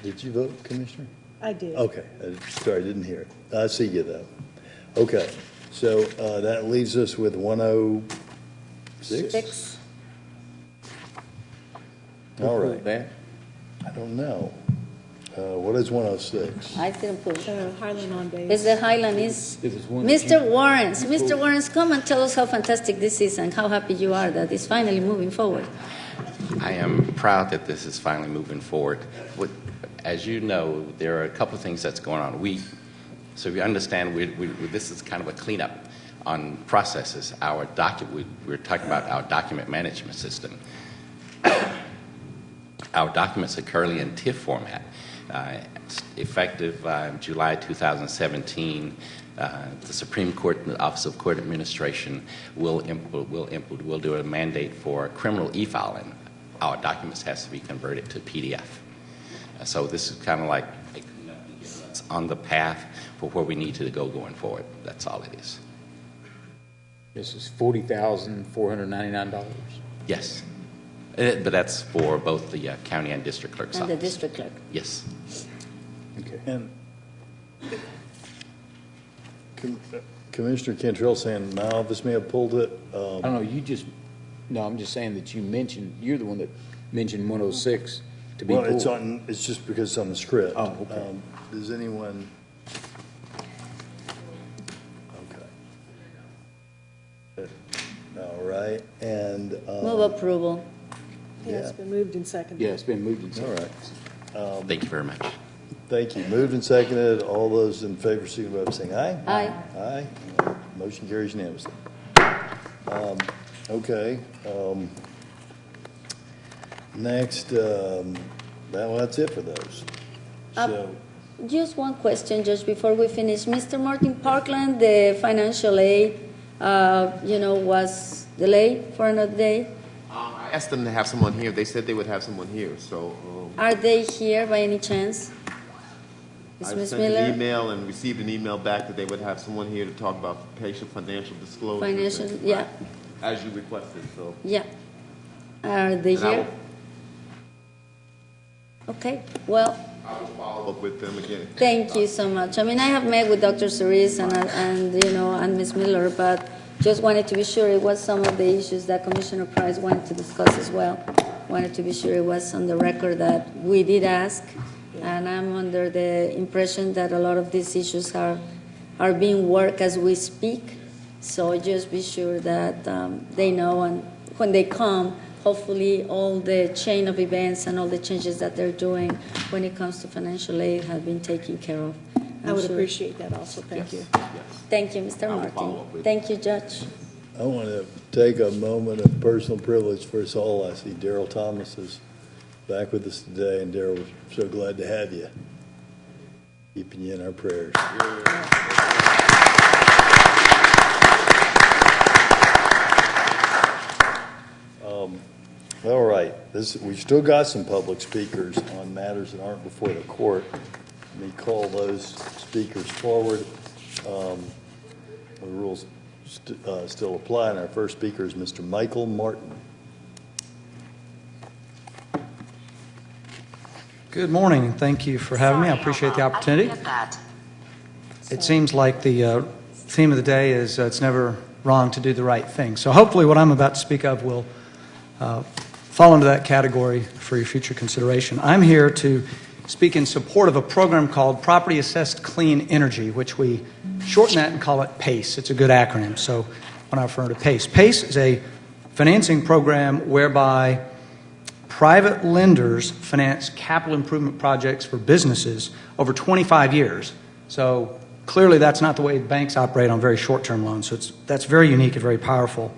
Did you vote, Commissioner? I did. Okay, sorry, I didn't hear it. I see you, though. Okay, so that leaves us with 106? 6. All Who right. pulled that? I don't know. What is 106? I didn't push. Highland on base. It's the Highland is, It was one that Mr. you- Warrens. you Mr. pulled. Warrens, come and tell us how fantastic this is and how happy you are that it's finally moving forward. I am proud that this is finally moving forward. As you know, there are a couple of things that's going on. So you understand, this is kind of a cleanup on processes. We're talking about our document management system. Our documents are currently in TIFF format. Effective July 2017, the Supreme Court and the Office of Court Administration will do a mandate for criminal e-filing. Our documents has to be converted to PDF. So this is kind of like it's on the path for where we need to go going forward. That's all it is. This is $40,499. Yes. But that's for both the county and district clerk's And the office. district clerk. Yes. Okay. And Commissioner Cantrell saying my office may have pulled it. I don't know, no, I'm just saying that you're the one that mentioned 106 to be Well, pulled. it's just because it's on the script. Oh, okay. Does anyone? Okay. All right, and. Move approval. Yeah, it's been moved and seconded. Yeah, it's been moved and seconded. All right. Thank you very much. Thank you. Moved and seconded. All those in favor, signify by saying aye. Aye. Aye. Motion carries unanimously. Okay. Next, that's it for those. So, Just one question, just before we finish. Mr. Martin Parkland, the financial aid, was delayed for another day. I asked them to have someone here. They said they would have someone here. So Are they here by any chance? I Ms. sent Miller? an email and received an email back that they would have someone here to talk about patient financial disclosure. Financial, yeah, As you requested. So yeah. Are they And I here? Okay, well, I will follow up with them again. thank you so much. I mean, I have met with Dr. Cerise and Ms. Miller, but just wanted to be sure it was some of the issues that Commissioner Price wanted to discuss as well. Wanted to be sure it was on the record that we did ask, and I'm under the impression that a lot of these issues are being worked as we speak. So just be sure that they know, and when they come, hopefully all the chain of events and all the changes that they're doing when it comes to financial aid have been taken care of. I would sure. appreciate that also. Thank you. Thank you, Mr. Martin. Thank you, Judge. I want to take a moment of personal privilege for us all. I see Daryl Thomas is back with us today, and Daryl, we're so glad to have you. Keeping you in our prayers. All right, we've still got some public speakers on matters that aren't before the court. Let me call those speakers forward. The rules still apply, and our first speaker is Mr. Michael Martin. Good morning, and thank you for having me. I appreciate the opportunity. It seems like the theme of the day is it's never wrong to do the right thing. So hopefully what I'm about to speak of will fall into that category for your future consideration. I'm here to speak in support of a program called Property Assessed Clean Energy, which we shorten that and call it PACE. It's a good acronym, so when I refer to PACE. PACE is a financing program whereby private lenders finance capital improvement projects for businesses over 25 years. So clearly that's not the way banks operate on very short-term loans. So that's very unique and very powerful.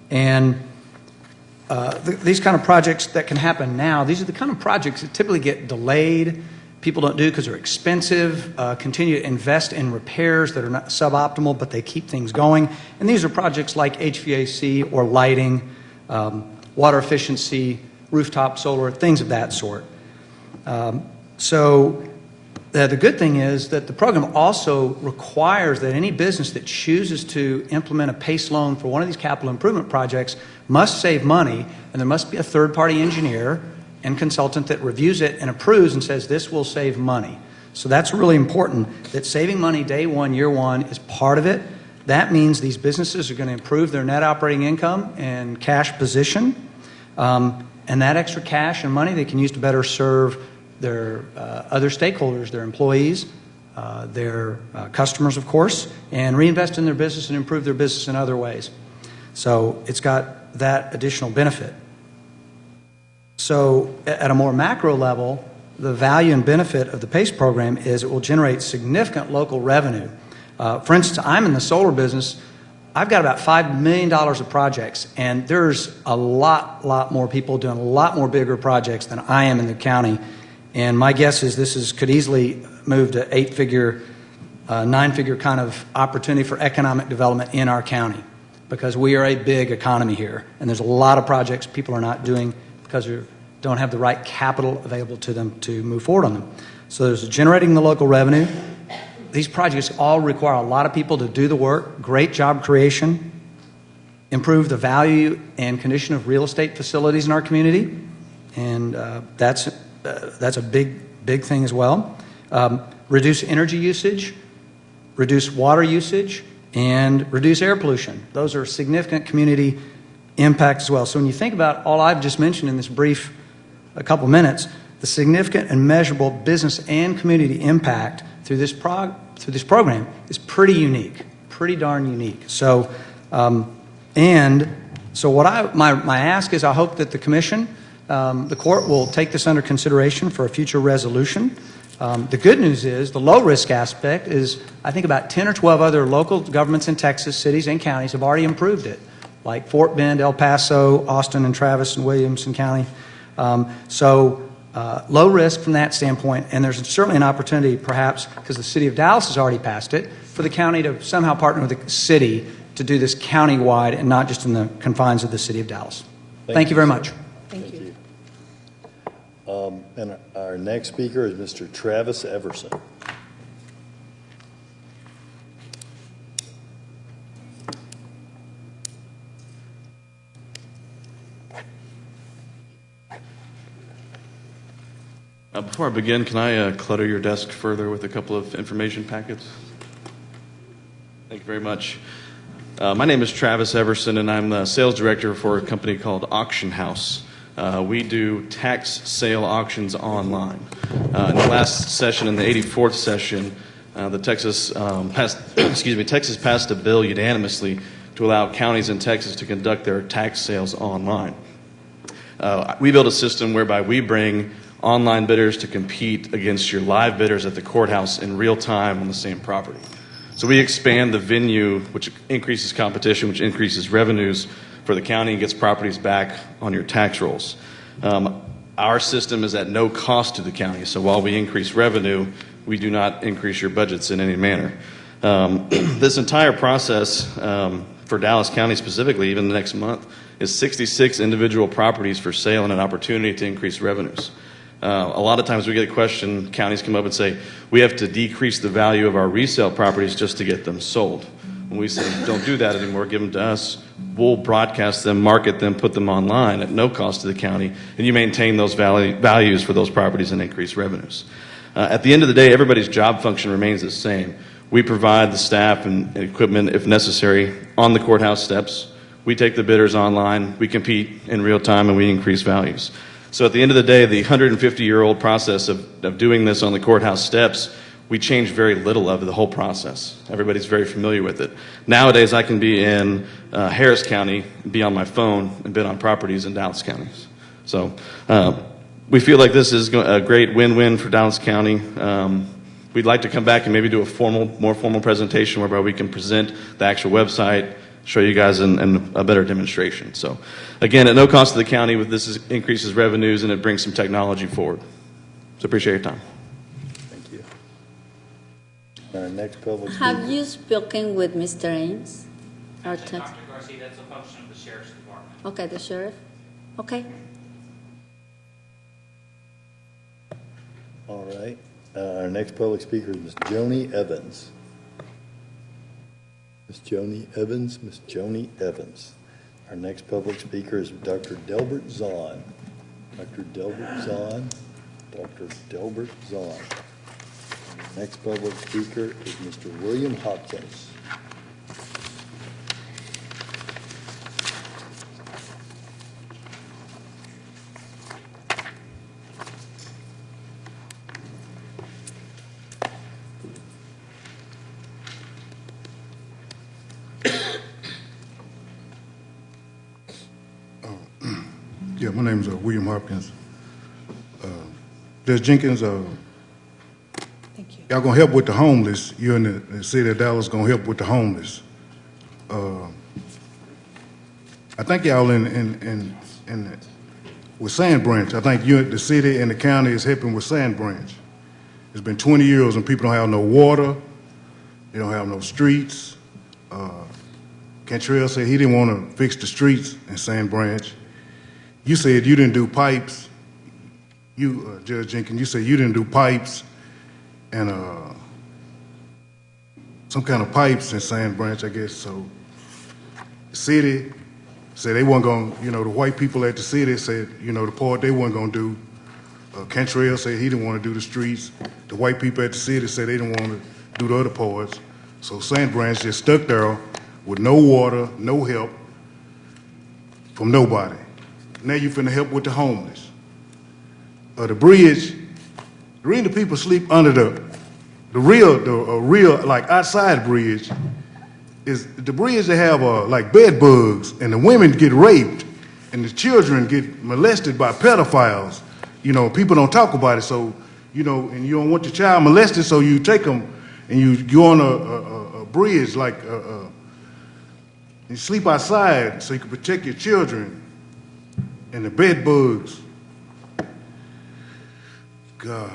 And these kind of projects that can happen now, these are the kind of projects that typically get delayed, people don't do because they're expensive, continue to invest in repairs that are not suboptimal, but they keep things going. And these are projects like HVAC or lighting, water efficiency, rooftop solar, things of that sort. The good thing is that the program also requires that any business that chooses to implement a PACE loan for one of these capital improvement projects must save money, and there must be a third-party engineer and consultant that reviews it and approves and says this will save money. So that's really important, that saving money day one, year one is part of it. That means these businesses are going to improve their net operating income and cash position. And that extra cash and money they can use to better serve their other stakeholders, their employees, their customers, of course, and reinvest in their business and improve their business in other ways. So it's got that additional benefit. So at a more macro level, the value and benefit of the PACE program is it will generate significant local revenue. For instance, I'm in the solar business. I've got about $5 million of projects, and there's a lot more people doing a lot more bigger projects than I am in the county. And my guess is this could easily move to 8-figure, 9-figure kind of opportunity for economic development in our county, because we are a big economy here, and there's a lot of projects people are not doing because they don't have the right capital available to them to move forward on them. So there's generating the local revenue. These projects all require a lot of people to do the work, great job creation, improve the value and condition of real estate facilities in our community, and that's a big thing as well. reduce energy usage, reduce water usage, and reduce air pollution. Those are significant community impacts as well. So when you think about all I've just mentioned in this brief a couple minutes, the significant and measurable business and community impact through this program is pretty unique, pretty darn unique. So, my ask is I hope that the Commission, the Court will take this under consideration for a future resolution. The good news is the low-risk aspect is I think about 10 or 12 other local governments in Texas, cities and counties, have already improved it, like Fort Bend, El Paso, Austin and Travis and Williamson County. Low risk from that standpoint, and there's certainly an opportunity perhaps, because the city of Dallas has already passed it, for the county to somehow partner with the city to do this county-wide and not just in the confines of the city of Dallas. Thank you very much. Thank you. And our next speaker is Mr. Travis Everson. Before I begin, can I clutter your desk further with a couple of information packets? Thank you very much. My name is Travis Everson, and I'm the sales director for a company called Auction House. We do tax sale auctions online. In the last session, in the 84th session, Texas passed a bill unanimously to allow counties in Texas to conduct their tax sales online. We built a system whereby we bring online bidders to compete against your live bidders at the courthouse in real time on the same property. So we expand the venue, which increases competition, which increases revenues for the county and gets properties back on your tax rolls. Our system is at no cost to the county, so while we increase revenue, we do not increase your budgets in any manner. This entire process for Dallas County specifically, even the next month, is 66 individual properties for sale and an opportunity to increase revenues. A lot of times we get a question, counties come up and say, we have to decrease the value of our resale properties just to get them sold. When we say, don't do that anymore, give them to us, we'll broadcast them, market them, put them online at no cost to the county, and you maintain those values for those properties and increase revenues. At the end of the day, everybody's job function remains the same. We provide the staff and equipment, if necessary, on the courthouse steps. We take the bidders online, we compete in real time, and we increase values. So at the end of the day, the 150-year-old process of doing this on the courthouse steps, we change very little of the whole process. Everybody's very familiar with it. Nowadays, I can be in Harris County, be on my phone, and bid on properties in Dallas County. So we feel like this is a great win-win for Dallas County. We'd like to come back and maybe do a more formal presentation whereby we can present the actual website, show you guys in a better demonstration. So again, at no cost to the county, with this increases revenues and it brings some technology forward. So appreciate your time. Thank you. Our next public speaker. Have you spoken with Mr. Ames? Dr. Garcia, that's a function of the Sheriff's Department. Okay, the sheriff. Okay. All right. Our next public speaker is Ms. Joni Evans. Ms. Joni Evans, Ms. Joni Evans. Our next public speaker is Dr. Delbert Zahn. Dr. Delbert Zahn. Dr. Delbert Zahn. Our next public speaker is Mr. William Hopkins. Yeah, my name is William Hopkins. Judge Jenkins, y'all gonna help with the homeless. You in the city of Dallas gonna help with the homeless. I think y'all with Sand Branch. I think the city and the county is helping with Sand Branch. It's been 20 years and people don't have no water. They don't have no streets. Cantrell said he didn't want to fix the streets in Sand Branch. You said you didn't do pipes. Judge Jenkins, you said you didn't do pipes and some kind of pipes in Sand Branch, I guess. So the city said they weren't going to, the white people at the city said, the part they weren't going to do Cantrell said he didn't want to do the streets. The white people at the city said they didn't want to do the other parts. So Sand Branch just stuck there with no water, no help from nobody. Now you finna help with the homeless. The bridge, the reason the people sleep under the real, like outside bridge, is the bridge they have like bed bugs, and the women get raped, and the children get molested by pedophiles. You know, people don't talk about it, so, you know, and you don't want your child molested, so you take them and you go on a bridge, like, you sleep outside so you can protect your children and the bed bugs. Golly.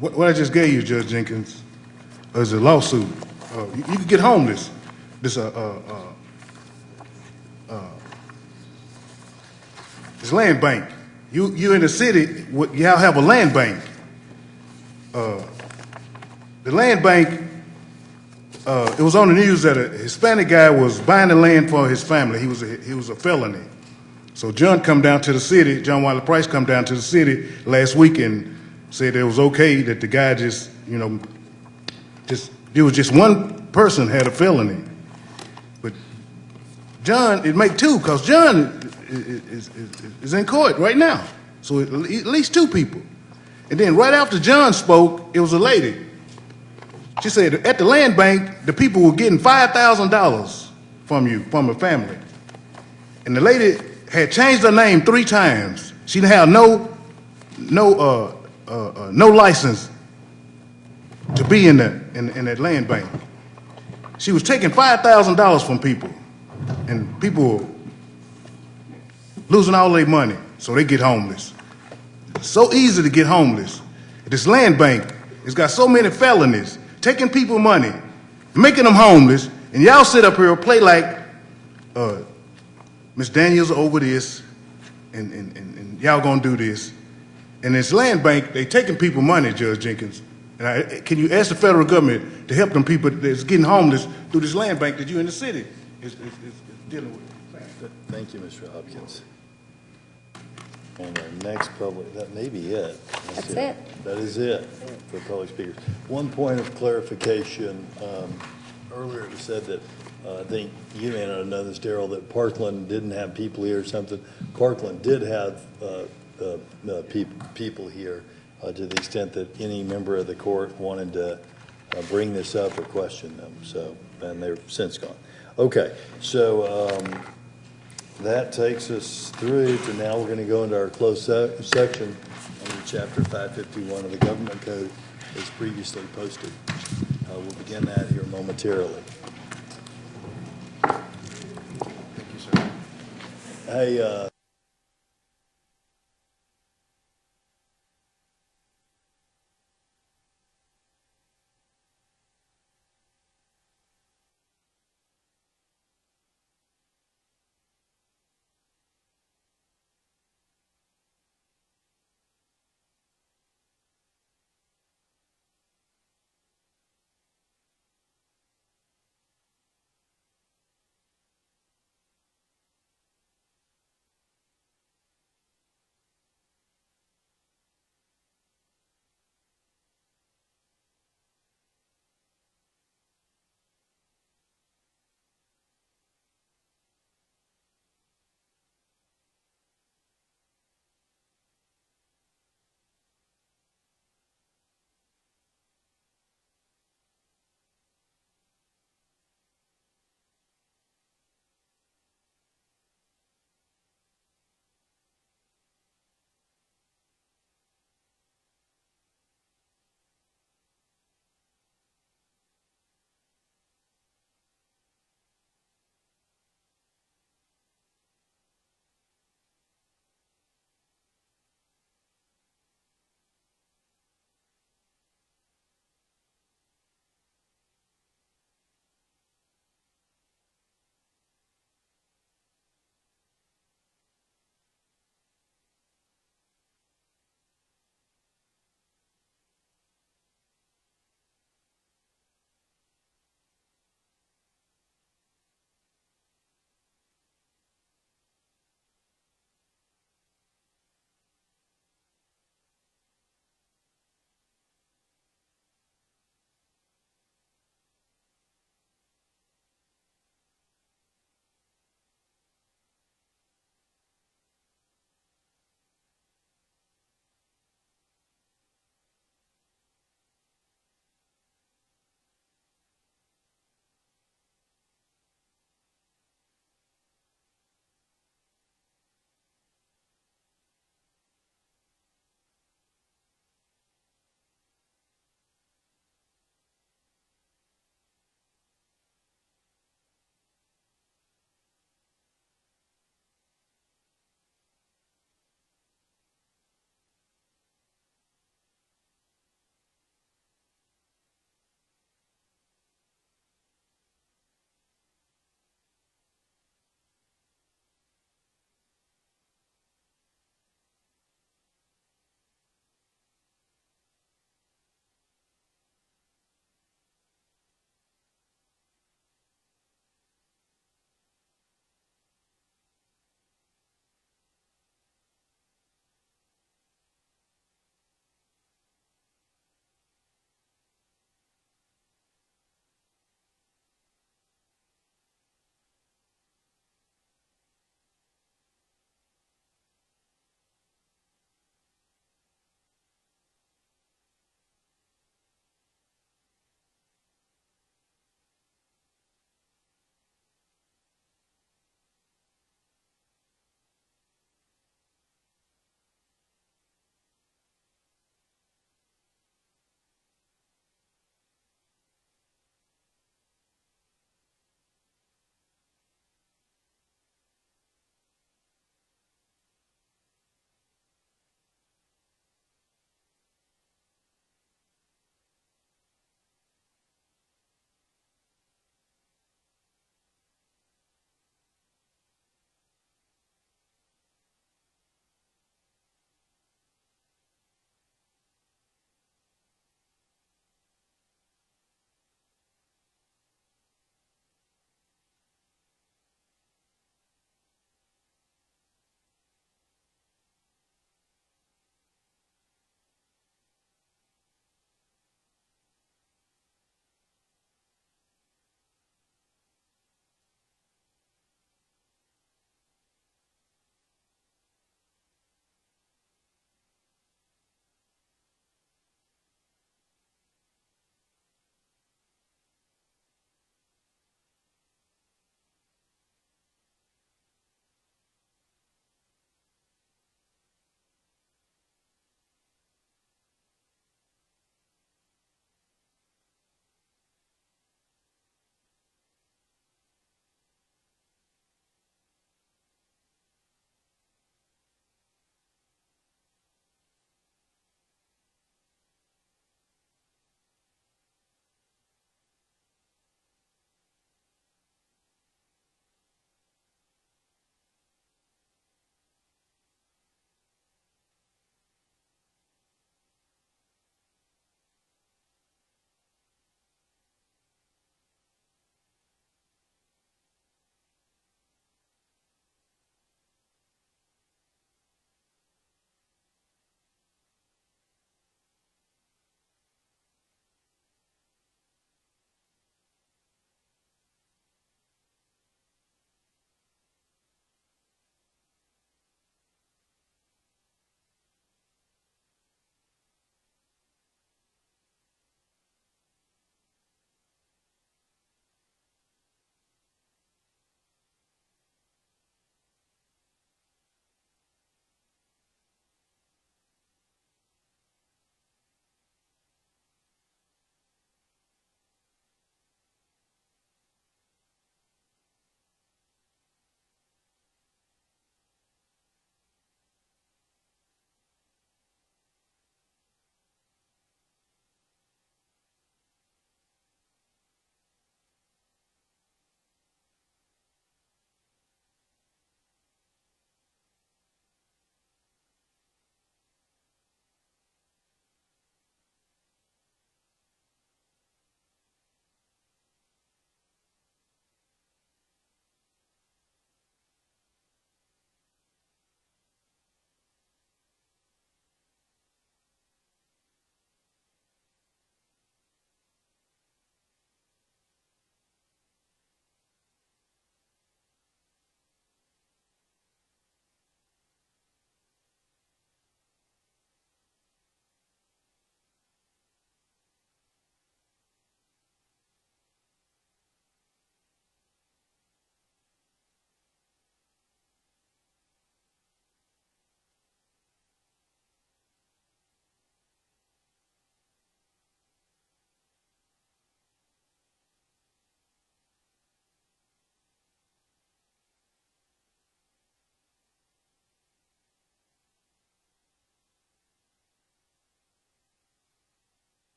What I just gave you, Judge Jenkins, is a lawsuit. You can get homeless. This land bank. You in the city, y'all have a land bank. The land bank, it was on the news that a Hispanic guy was buying the land for his family. He was a felony. So John Wiley Price come down to the city last week and said it was okay that the guy just it was just one person had a felony. But John, it make two, because John is in court right now. So at least two people. And then right after John spoke, it was a lady. She said at the land bank, the people were getting $5,000 from a family. And the lady had changed her name 3 times. She didn't have no license to be in that land bank. She was taking $5,000 from people, and people were losing all their money, so they get homeless. It's so easy to get homeless. This land bank has got so many felonies, taking people money, making them homeless, and y'all sit up here and play like Miss Daniels over this, and y'all gonna do this. And this land bank, they taking people money, Judge Jenkins. And can you ask the federal government to help them people that's getting homeless through this land bank that you in the city is dealing with? Thank you, Mr. Hopkins. And our next public, that may be it. That's it. That is it for public speakers. One point of clarification. Earlier it was said that, I think you may not know this, Daryl, that Parkland didn't have people here or something. Parkland did have people here to the extent that any member of the court wanted to bring this up or question them. So, and they're since gone. Okay, so that takes us through to now we're going to go into our closed section under Chapter 551 of the Government Code as previously posted. We'll begin that here momentarily. Thank you, sir. Hey,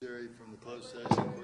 From the closed session.